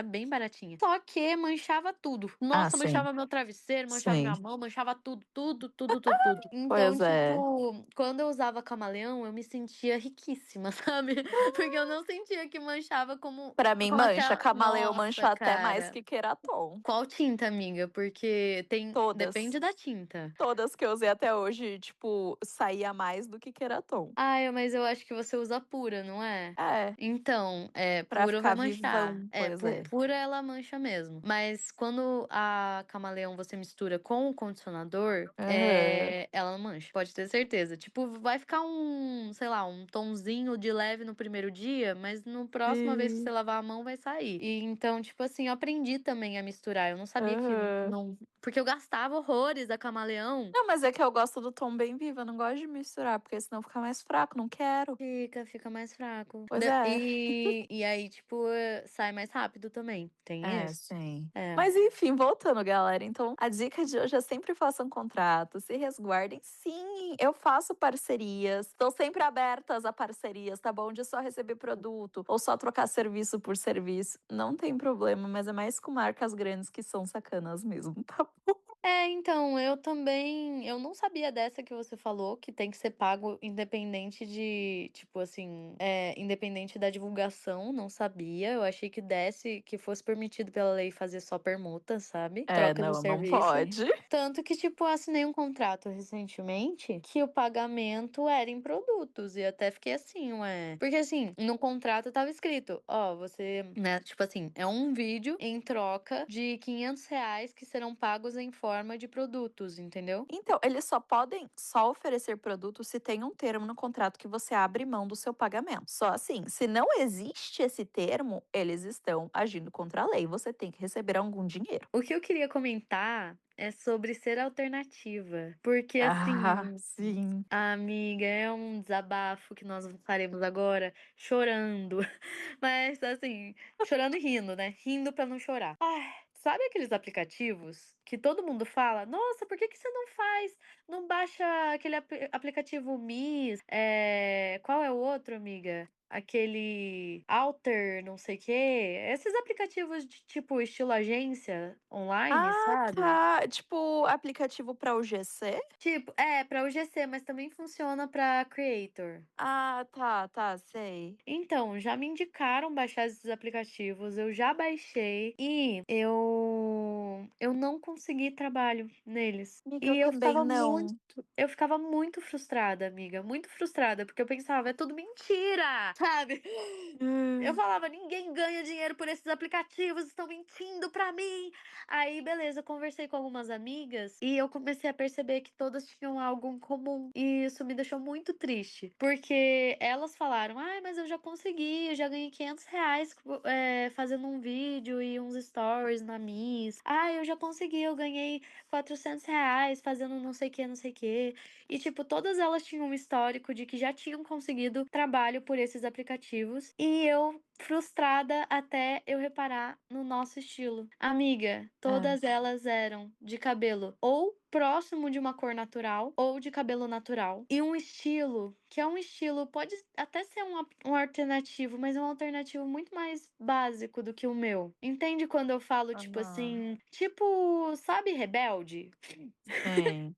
bem baratinha. Só que manchava tudo. Ah, Nossa, sim, manchava meu travesseiro, manchava sim. minha mão, manchava tudo, tudo, tudo, tudo, tudo. Então, Pois é. tipo, quando eu usava camaleão, eu me sentia riquíssima, sabe? Porque eu não sentia que manchava Pra mim, como mancha. aquela. Camaleão Nossa, mancha até mais cara. que Keraton. Qual tinta, amiga? Porque tem. Todas. Depende da tinta. Todas que eu usei até hoje, tipo, saía mais do que Keraton. Ai, mas eu acho que você usa pura, não é? É, Então, pra pura vai ficar manchar. vivão, pois é. Pura ela mancha mesmo. Mas quando a camaleão você mistura com o condicionador, Aham. ela não mancha. Pode ter certeza. Tipo, vai ficar sei lá, um tonzinho de leve no primeiro dia, mas no próxima vez que você Sim. lavar a mão vai sair. E então, tipo assim, eu aprendi também a misturar. Eu não sabia que Aham. não. Porque eu gastava horrores a camaleão. Não, mas é que eu gosto do tom bem vivo, eu não gosto de misturar, porque senão fica mais fraco, não quero. Fica mais fraco. Pois é. E aí, tipo, sai mais rápido também. Tem É, isso. sim. É. Mas enfim, voltando, galera. Então, a dica de hoje é sempre façam contrato, se resguardem. Sim, eu faço parcerias, estou sempre abertas a parcerias, tá bom? De só receber produto ou só trocar serviço por serviço. Não tem problema, mas é mais com marcas grandes que são sacanas mesmo, tá bom? Então, eu não sabia dessa que você falou, que tem que ser pago independente de, tipo assim, independente da divulgação, não sabia. Eu achei que fosse permitido pela lei fazer só permuta, sabe? É, Troca de não, não serviço. pode. Tanto que, tipo, eu assinei um contrato recentemente que o pagamento era em produtos. E até fiquei assim, ué. Porque, assim, no contrato tava escrito: ó, você, né, tipo assim, é um vídeo em troca de R$ 500 que serão pagos em forma de produtos, entendeu? Então, eles só podem só oferecer produto se tem um termo no contrato que você abre mão do seu pagamento. Só assim, se não existe esse termo, eles estão agindo contra a lei. Você tem que receber algum dinheiro. O que eu queria comentar é sobre ser alternativa. Porque, Ah, assim, sim. amiga, é um desabafo que nós faremos agora, chorando. Mas, assim, chorando e rindo, né? Rindo pra não chorar. Ai, sabe aqueles aplicativos que todo mundo fala? Nossa, por que que você não faz? Não baixa aquele aplicativo Miss? Qual é o outro, amiga? Aquele Alter, não sei o quê. Esses aplicativos de tipo estilo agência online, Ah, sabe? tá. Tipo, aplicativo para o GC? Tipo, pra UGC, mas também funciona pra Creator. Ah, tá, tá, sei. Então, já me indicaram baixar esses aplicativos, eu já baixei e eu não consegui trabalho neles. Amiga, eu E também não. eu ficava muito frustrada, amiga, muito frustrada, porque eu pensava, é tudo mentira, sabe? Eu Hum. falava, ninguém ganha dinheiro por esses aplicativos, estão mentindo pra mim. Aí, beleza, eu conversei com algumas amigas e eu comecei a perceber que todas tinham algo em comum. E isso me deixou muito triste, porque elas falaram, ai, mas eu já consegui, eu já ganhei R$ 500 fazendo um vídeo e uns stories na Miss. Ai, eu já consegui, eu ganhei R$ 400 fazendo não sei o que, não sei o que. E, tipo, todas elas tinham um histórico de que já tinham conseguido trabalho por esses aplicativos. E eu frustrada até eu reparar no nosso estilo. Amiga, todas elas eram de cabelo ou próximo de uma cor natural ou de cabelo natural. E um estilo que é um estilo, pode até ser um alternativo, mas é um alternativo muito mais básico do que o meu. Entende quando eu falo, tipo Aham. assim, tipo, sabe, rebelde? Sim.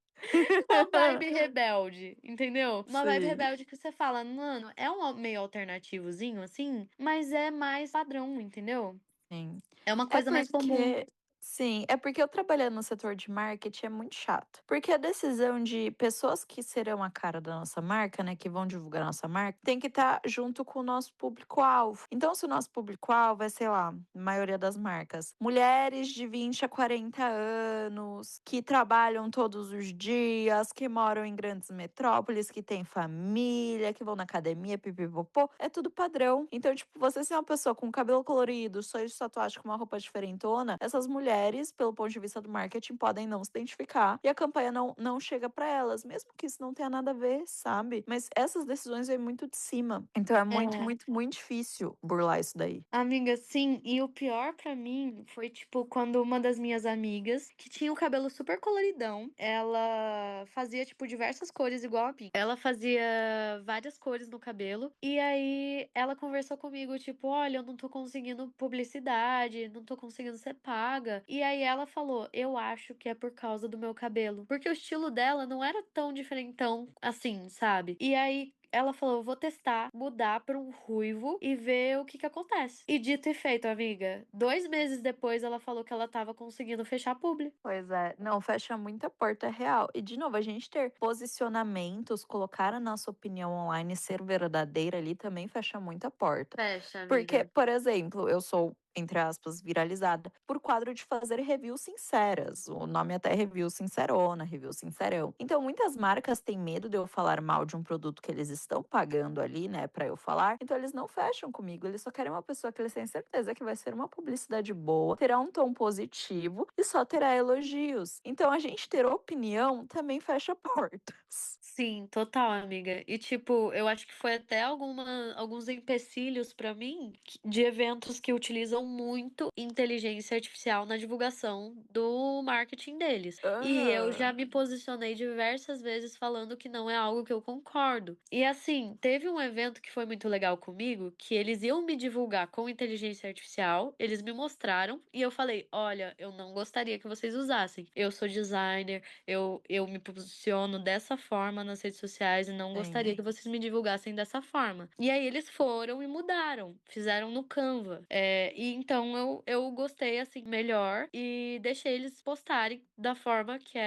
Uma vibe rebelde, entendeu? Uma vibe Sim. rebelde que você fala, mano, é um meio alternativozinho, assim, mas é mais padrão, entendeu? Sim. É uma É coisa mais comum. porque sim, é porque eu trabalhando no setor de marketing é muito chato. Porque a decisão de pessoas que serão a cara da nossa marca, né, que vão divulgar a nossa marca, tem que estar junto com o nosso público-alvo. Então, se o nosso público-alvo é, sei lá, a maioria das marcas, mulheres de 20 a 40 anos, que trabalham todos os dias, que moram em grandes metrópoles, que têm família, que vão na academia, pipipopô, é tudo padrão. Então, tipo, você ser uma pessoa com cabelo colorido, sonho de tatuagem com uma roupa diferentona, essas mulheres, pelo ponto de vista do marketing, podem não se identificar e a campanha não chega pra elas, mesmo que isso não tenha nada a ver, sabe? Mas essas decisões vêm muito de cima. Então é muito, É. muito, muito difícil burlar isso daí. Amiga, sim, e o pior pra mim foi, tipo, quando uma das minhas amigas, que tinha o cabelo super coloridão, ela fazia, tipo, diversas cores igual a mim. Ela fazia várias cores no cabelo, e aí ela conversou comigo, tipo, olha, eu não tô conseguindo publicidade, não tô conseguindo ser paga. E aí ela falou, eu acho que é por causa do meu cabelo. Porque o estilo dela não era tão diferentão assim, sabe? E aí ela falou: eu vou testar, mudar pra um ruivo e ver o que que acontece. E dito e feito, amiga. 2 meses depois, ela falou que ela tava conseguindo fechar publi. Pois é, não, fecha muita porta real. E, de novo, a gente ter posicionamentos, colocar a nossa opinião online, ser verdadeira ali também fecha muita porta. Fecha, Porque, amiga. por exemplo, eu sou, entre aspas, viralizada por quadro de fazer reviews sinceras. O nome até é review sincerona, review sincerão. Então, muitas marcas têm medo de eu falar mal de um produto que eles estão pagando ali, né, pra eu falar. Então, eles não fecham comigo. Eles só querem uma pessoa que eles têm certeza que vai ser uma publicidade boa, terá um tom positivo e só terá elogios. Então, a gente ter opinião também fecha portas. Sim, total, amiga. E tipo, eu acho que foi até alguns empecilhos pra mim de eventos que utilizam muito inteligência artificial na divulgação do marketing deles. E eu já Aham. me posicionei diversas vezes falando que não é algo que eu concordo. E assim, teve um evento que foi muito legal comigo, que eles iam me divulgar com inteligência artificial, eles me mostraram e eu falei: olha, eu não gostaria que vocês usassem. Eu sou designer, eu me posiciono dessa forma nas redes sociais e não Sim. gostaria que vocês me divulgassem dessa forma. E aí eles foram e mudaram, fizeram no Canva. E então eu gostei assim melhor e deixei eles postarem da forma que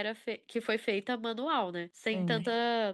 que foi feita manual, né? Sem Sim. tanta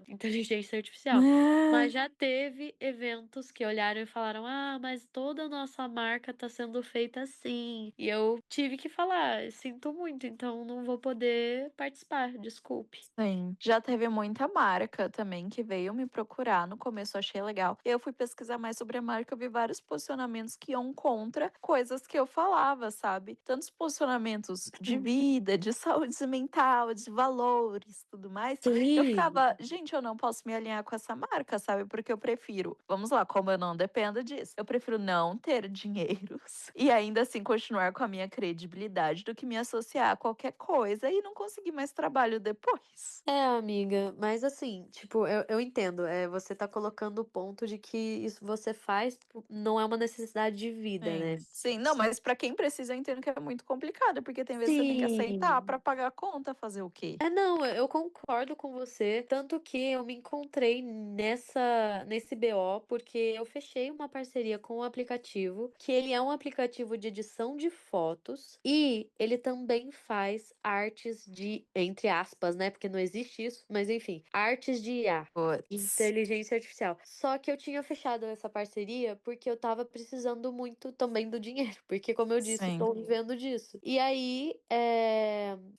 inteligência artificial. Mas já teve eventos que olharam e falaram: ah, mas toda a nossa marca tá sendo feita assim. E eu tive que falar: sinto muito, então não vou poder participar, desculpe. Sim, já teve muita marca também que veio me procurar. No começo eu achei legal. Eu fui pesquisar mais sobre a marca, eu vi vários posicionamentos que iam contra coisas que eu falava, sabe? Tantos posicionamentos de vida, de saúde mental, de valores, tudo mais. Eu Sim. ficava, gente, eu não posso me alinhar com essa marca, sabe? Porque eu prefiro, vamos lá, como eu não dependo disso, eu prefiro não ter dinheiros e ainda assim continuar com a minha credibilidade do que me associar a qualquer coisa e não conseguir mais trabalho depois. Amiga, mas assim, tipo, eu entendo. Você tá colocando o ponto de que isso você faz, tipo, não é uma necessidade de vida, né? Sim, sim. Não, mas pra quem precisa, eu entendo que é muito complicado, porque tem vezes que você tem que aceitar Sim. pra pagar a conta, fazer o quê? Não, eu concordo com você, tanto que eu me encontrei nesse BO porque eu fechei uma parceria com um aplicativo, que ele é um aplicativo de edição de fotos e ele também faz artes de, entre aspas, né, porque não existe isso, mas enfim, artes de IA. Puts. Inteligência artificial. Só que eu tinha fechado essa parceria porque eu tava precisando muito também do dinheiro. Porque, como eu disse, Sim. tô vivendo disso. E aí,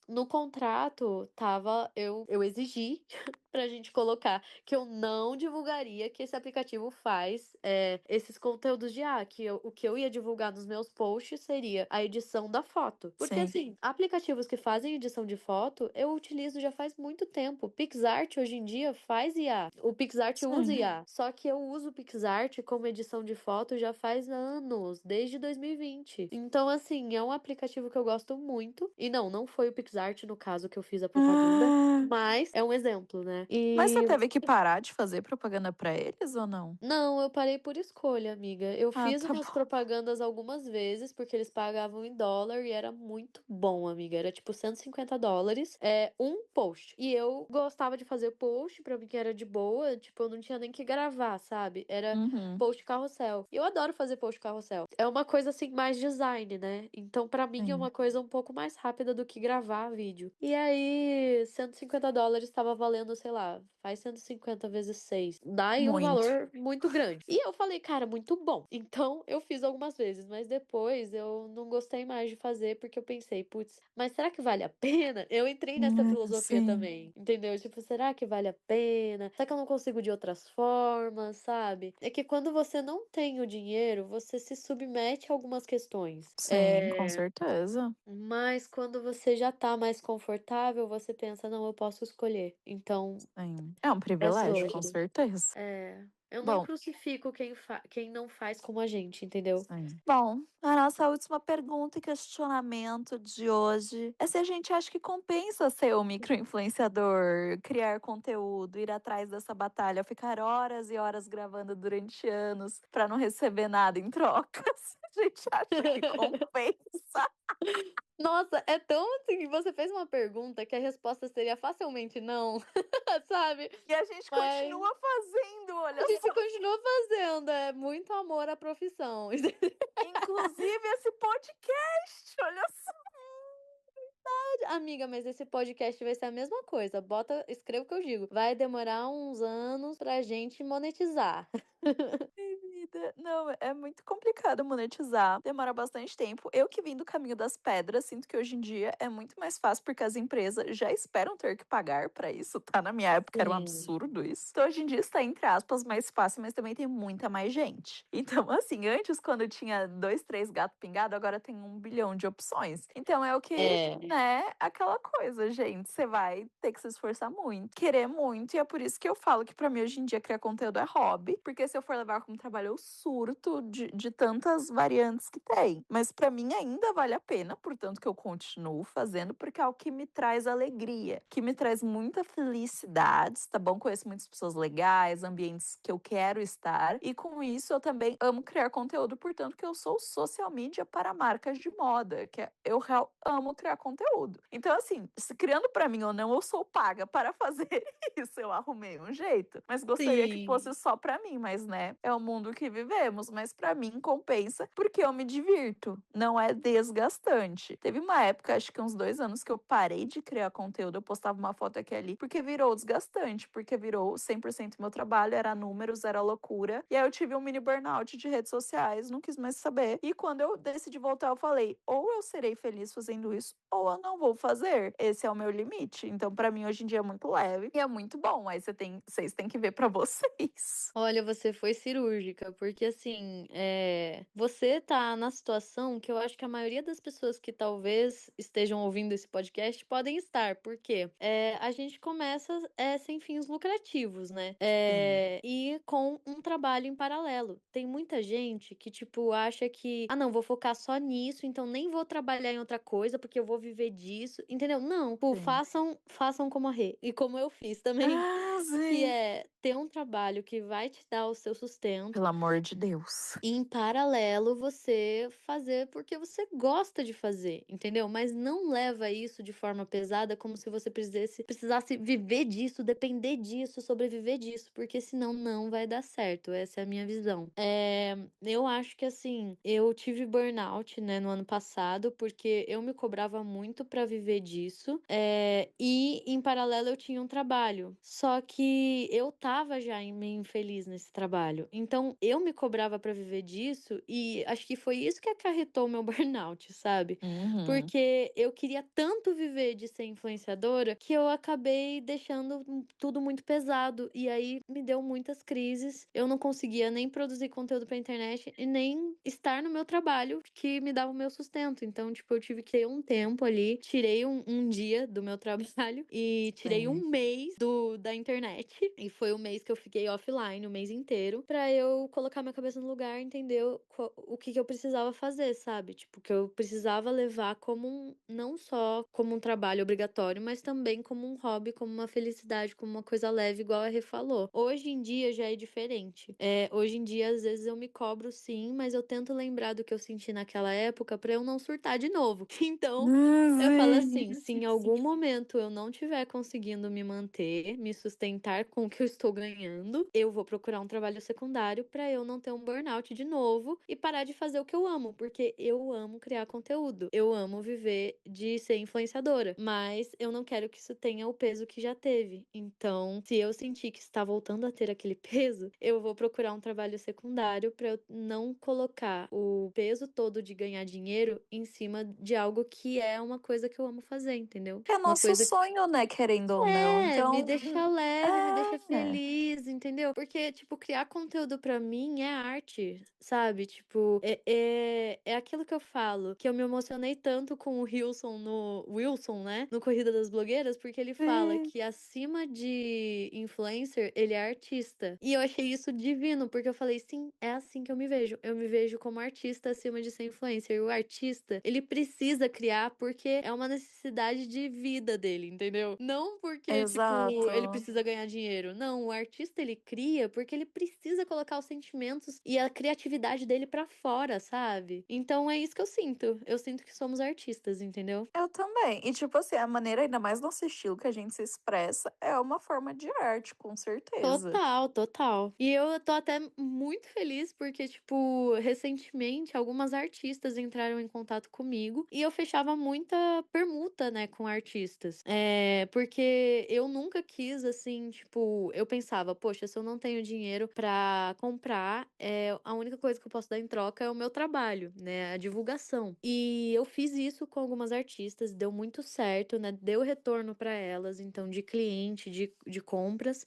no contrato, eu exigi pra gente colocar que eu não divulgaria que esse aplicativo faz esses conteúdos de o que eu ia divulgar nos meus posts seria a edição da foto. Porque, Sim. assim, aplicativos que fazem edição de foto, eu utilizo já faz muito tempo. PixArt hoje em dia faz IA. O PixArt usa Sim. IA. Só que eu uso o PixArt como edição de foto já faz anos, desde 2020. Então, assim, é um aplicativo que eu gosto muito. E não foi o PixArt, no caso, que eu fiz a propaganda. Mas é um exemplo, né? Mas você E teve que parar de fazer propaganda pra eles ou não? não, eu parei por escolha, amiga. Eu Ah, fiz tá umas bom. propagandas algumas vezes, porque eles pagavam em dólar e era muito bom, amiga. Era tipo US$ 150, um post. E eu gostava de fazer post, pra mim que era de boa, tipo, eu não tinha nem que gravar, sabe? Era Uhum. post carrossel. E eu adoro fazer post carrossel. É uma coisa assim mais design, né? Então, pra mim é Sim. uma coisa um pouco mais rápida do que gravar vídeo. E aí, US$ 150 estava valendo, sei lá, faz 150 vezes 6. Dá aí um Muito. valor muito grande. E eu falei, cara, muito bom. Então, eu fiz algumas vezes, mas depois eu não gostei mais de fazer porque eu pensei, putz, mas será que vale a pena? Eu entrei nessa filosofia Sim. também, entendeu? Tipo, será que vale a pena? Será que eu não consigo de outras formas, sabe? É que quando você não tem o dinheiro, você se submete a algumas questões. Sim, com certeza. Mas quando você já tá mais confortável, você pensa, não, eu posso escolher. Então, Sim. É um é privilégio, com sobre. certeza. Eu não Bom, crucifico quem não faz como a gente, entendeu? sim. Bom, a nossa última pergunta e questionamento de hoje é se a gente acha que compensa ser um micro-influenciador, criar conteúdo, ir atrás dessa batalha, ficar horas e horas gravando durante anos pra não receber nada em troca. Se a gente acha que compensa. Nossa, é tão assim, você fez uma pergunta que a resposta seria facilmente não, sabe? E a gente Mas continua fazendo, a olha gente só. continua fazendo, é muito amor à profissão. Inclusive esse podcast, olha só. Amiga, mas esse podcast vai ser a mesma coisa. Escreva o que eu digo. Vai demorar uns anos pra gente monetizar. Vida. Não, é muito complicado monetizar, demora bastante tempo. Eu que vim do caminho das pedras, sinto que hoje em dia é muito mais fácil porque as empresas já esperam ter que pagar pra isso, tá? Na minha época era um Sim. absurdo isso. Então hoje em dia está, entre aspas, mais fácil, mas também tem muita mais gente. Então, assim, antes, quando tinha 2, 3 gatos pingados, agora tem 1 bilhão de opções. Então é o que, né, aquela coisa, gente. Você vai ter que se esforçar muito, querer muito, e é por isso que eu falo que pra mim hoje em dia criar conteúdo é hobby, porque se eu for levar como trabalho, eu surto de tantas variantes que tem. Mas pra mim ainda vale a pena, portanto que eu continuo fazendo, porque é o que me traz alegria, que me traz muita felicidade, tá bom? Conheço muitas pessoas legais, ambientes que eu quero estar, e com isso eu também amo criar conteúdo, portanto que eu sou social media para marcas de moda, eu amo criar conteúdo. Então assim, se criando pra mim ou não, eu sou paga para fazer isso, eu arrumei um jeito, mas gostaria que Sim. fosse só pra mim, mas né, é o mundo que vivemos, mas pra mim compensa porque eu me divirto, não é desgastante. Teve uma época, acho que uns 2 anos, que eu parei de criar conteúdo, eu postava uma foto aqui e ali, porque virou desgastante, porque virou 100% meu trabalho, era números, era loucura, e aí eu tive um mini burnout de redes sociais, não quis mais saber, e quando eu decidi voltar, eu falei, ou eu serei feliz fazendo isso, ou eu não vou fazer, esse é o meu limite, então pra mim hoje em dia é muito leve, e é muito bom, aí vocês têm que ver pra vocês. Olha, você foi cirúrgica, porque assim, você tá na situação que eu acho que a maioria das pessoas que talvez estejam ouvindo esse podcast podem estar, porque a gente começa sem fins lucrativos, né? E com um trabalho em paralelo. Tem muita gente que, tipo, acha que, não, vou focar só nisso, então nem vou trabalhar em outra coisa, porque eu vou viver disso, entendeu? Não, tipo, Sim. façam como a Rê, e como eu fiz também. Ah, Que sim. é ter um trabalho que vai te dar o seu sustento Pelo amor de Deus. e, em paralelo, você fazer porque você gosta de fazer, entendeu? Mas não leva isso de forma pesada, como se você precisasse viver disso, depender disso, sobreviver disso, porque senão não vai dar certo. Essa é a minha visão. Eu acho que assim, eu tive burnout, né, no ano passado, porque eu me cobrava muito pra viver disso, e em paralelo eu tinha um trabalho. Só que eu tava já meio infeliz nesse trabalho. Então, eu me cobrava pra viver disso e acho que foi isso que acarretou o meu burnout, sabe? Uhum. Porque eu queria tanto viver de ser influenciadora que eu acabei deixando tudo muito pesado. E aí me deu muitas crises. Eu não conseguia nem produzir conteúdo pra internet e nem estar no meu trabalho que me dava o meu sustento. Então, tipo, eu tive que ter um tempo ali. Tirei um dia do meu trabalho e tirei Sim. um mês da internet. E foi o mês que eu fiquei offline, o mês inteiro, pra eu colocar minha cabeça no lugar, entender o que eu precisava fazer, sabe? Tipo, que eu precisava levar como não só como um trabalho obrigatório, mas também como um hobby, como uma felicidade, como uma coisa leve, igual a Rê falou. Hoje em dia já é diferente. Hoje em dia, às vezes, eu me cobro sim, mas eu tento lembrar do que eu senti naquela época pra eu não surtar de novo. Então, eu falo assim, se em algum momento eu não estiver conseguindo me manter, me sustentar com o que eu estou ganhando, eu vou procurar um trabalho secundário pra eu não ter um burnout de novo e parar de fazer o que eu amo, porque eu amo criar conteúdo. Eu amo viver de ser influenciadora, mas eu não quero que isso tenha o peso que já teve. Então, se eu sentir que está voltando a ter aquele peso, eu vou procurar um trabalho secundário pra eu não colocar o peso todo de ganhar dinheiro em cima de algo que é uma coisa que eu amo fazer, entendeu? É Uma nosso coisa sonho, né? Querendo ou não. me Então, deixa leve, me deixa é. feliz, entendeu? Porque, tipo, criar conteúdo pra mim é arte, sabe? Tipo, é aquilo que eu falo, que eu me emocionei tanto com o Wilson, né? No Corrida das Blogueiras, porque ele fala Sim. que acima de influencer, ele é artista. E eu achei isso divino, porque eu falei, sim, é assim que eu me vejo. Eu me vejo como artista acima de ser influencer. E o artista, ele precisa criar porque é uma necessidade de vida dele, entendeu? Não porque, tipo, ele Exato. precisa ganhar dinheiro. Não, o artista ele cria porque ele precisa colocar os sentimentos e a criatividade dele pra fora, sabe? Então é isso que eu sinto. Eu sinto que somos artistas, entendeu? Eu também. E, tipo assim, a maneira, ainda mais nosso estilo que a gente se expressa, é uma forma de arte, com certeza. Total, total. E eu tô até muito feliz porque, tipo, recentemente algumas artistas entraram em contato comigo e eu fechava muita permuta, né, com artistas. Porque eu nunca quis, assim, tipo, eu pensava, poxa, se eu não tenho dinheiro pra comprar, a única coisa que eu posso dar em troca é o meu trabalho, né, a divulgação. E eu fiz isso com algumas artistas, deu muito certo, né, deu retorno pra elas, então, de cliente, de compras.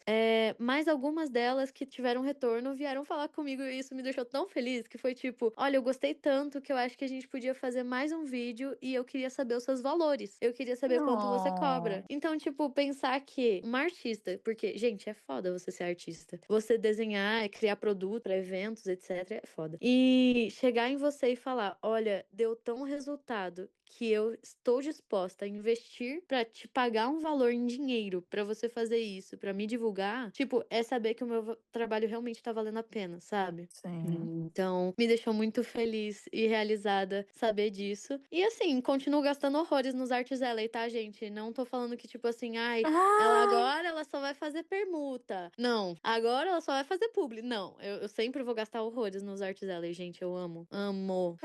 Mas algumas delas que tiveram retorno vieram falar comigo e isso me deixou tão feliz que foi tipo, olha, eu gostei tanto que eu acho que a gente podia fazer mais um vídeo e eu queria saber os seus valores. Eu queria saber quanto você cobra. Não. Então, tipo, pensar que uma artista, porque, gente, é foda você ser artista. Você desenhar, criar produto pra eventos, etc, é foda. E chegar em você e falar, olha, deu tão resultado que eu estou disposta a investir pra te pagar um valor em dinheiro pra você fazer isso, pra me divulgar, tipo, é saber que o meu trabalho realmente tá valendo a pena, sabe? Sim. Então, me deixou muito feliz e realizada saber disso. E assim, continuo gastando horrores nos Arts Alley, tá, gente? Não tô falando que, tipo assim, ai, ela Ai, agora ela só vai fazer permuta. Não, agora ela só vai fazer publi. Não, eu sempre vou gastar horrores nos Arts Alley, gente. Eu amo. Amo.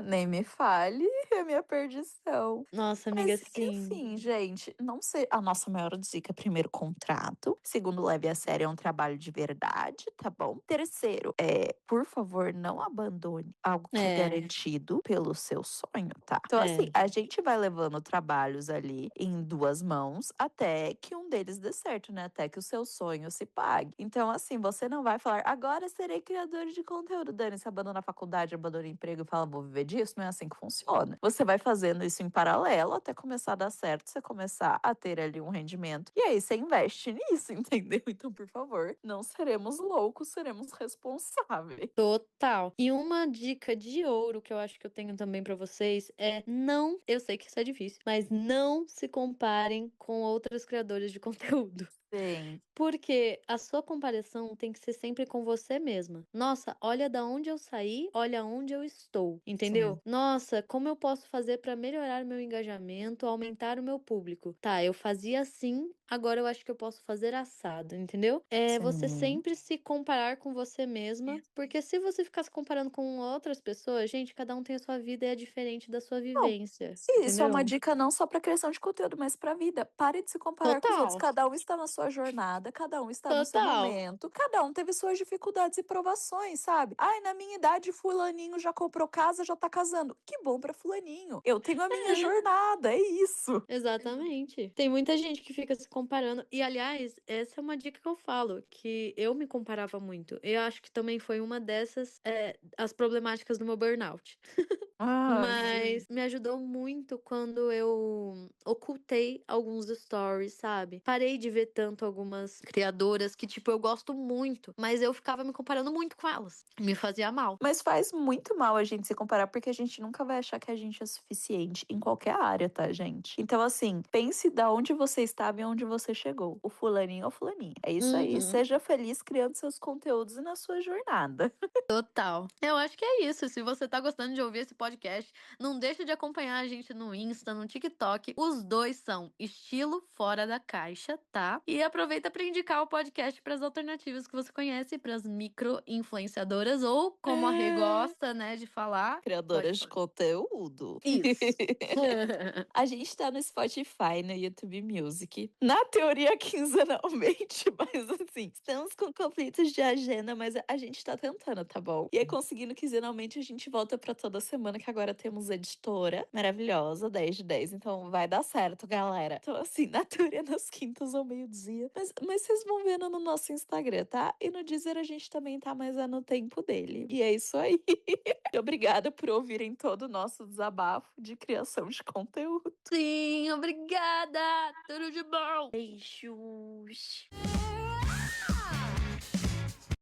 nem me fale, é minha perdição. Nossa, amiga, Mas, sim. enfim, gente, não sei. A nossa maior dica, primeiro, contrato. Segundo, leve a sério, é um trabalho de verdade, tá bom? Terceiro, por favor, não abandone algo que é É, garantido pelo seu sonho, tá? Então, assim, é. a gente vai levando trabalhos ali em duas mãos até que um deles dê certo, né? Até que o seu sonho se pague. Então, assim, você não vai falar, agora serei criador de conteúdo. Dani, se abandona a faculdade, abandona o emprego e fala, vou viver disso. Não é assim que funciona. Você vai fazendo isso em paralelo até começar a dar certo, você começar a ter ali um rendimento. E aí você investe nisso, entendeu? Então, por favor, não seremos loucos, seremos responsáveis. Total. E uma dica de ouro que eu acho que eu tenho também pra vocês é não, eu sei que isso é difícil, mas não se comparem com outros criadores de conteúdo. Sim, Porque a sua comparação tem que ser sempre com você mesma. Nossa, olha da onde eu saí, olha onde eu estou, entendeu? sim, Nossa, como eu posso fazer para melhorar o meu engajamento, aumentar o meu público? Tá, eu fazia assim, agora eu acho que eu posso fazer assado, entendeu? É você sim. sempre se comparar com você mesma, porque se você ficar se comparando com outras pessoas, gente, cada um tem a sua vida e é diferente da sua Não, vivência, e isso é uma entendeu? dica não só para criação de conteúdo, mas para a vida. Pare de se comparar com os outros. Total. Cada um está na sua sua jornada, cada um está no seu Total. momento, cada um teve suas dificuldades e provações, sabe? Ai, na minha idade, fulaninho já comprou casa, já tá casando. Que bom pra fulaninho. Eu tenho a minha jornada, é isso. Exatamente. Tem muita gente que fica se comparando. E, aliás, essa é uma dica que eu falo, que eu me comparava muito. Eu acho que também foi uma dessas, as problemáticas do meu burnout. Mas me ajudou muito quando eu ocultei alguns stories, sabe? Parei de ver tanto algumas criadoras que, tipo, eu gosto muito, mas eu ficava me comparando muito com elas. Me fazia mal. Mas faz muito mal a gente se comparar, porque a gente nunca vai achar que a gente é suficiente em qualquer área, tá, gente? Então, assim, pense da onde você estava e onde você chegou. O fulaninho ou fulaninha. É isso aí. Uhum. Seja feliz criando seus conteúdos e na sua jornada. Total. Eu acho que é isso. Se você tá gostando de ouvir esse podcast, não deixa de acompanhar a gente no Insta, no TikTok. Os dois são Estilo Fora da Caixa, tá? E aproveita para indicar o podcast para as alternativas que você conhece, para as micro-influenciadoras, ou como a Rê gosta, né, de falar. Criadoras de conteúdo. Isso. A gente tá no Spotify, no YouTube Music. Na teoria, quinzenalmente, mas assim, estamos com conflitos de agenda, mas a gente tá tentando, tá bom? E aí, conseguindo quinzenalmente, a gente volta pra toda semana, que agora temos editora maravilhosa, 10 de 10. Então vai dar certo, galera. Então, assim, na teoria, nas quintas ao meio-dia. Mas vocês vão vendo no nosso Instagram, tá? E no Deezer a gente também tá, mas é no tempo dele. E é isso aí. Obrigada por ouvirem todo o nosso desabafo de criação de conteúdo. Sim, obrigada! Tudo de bom! Beijos!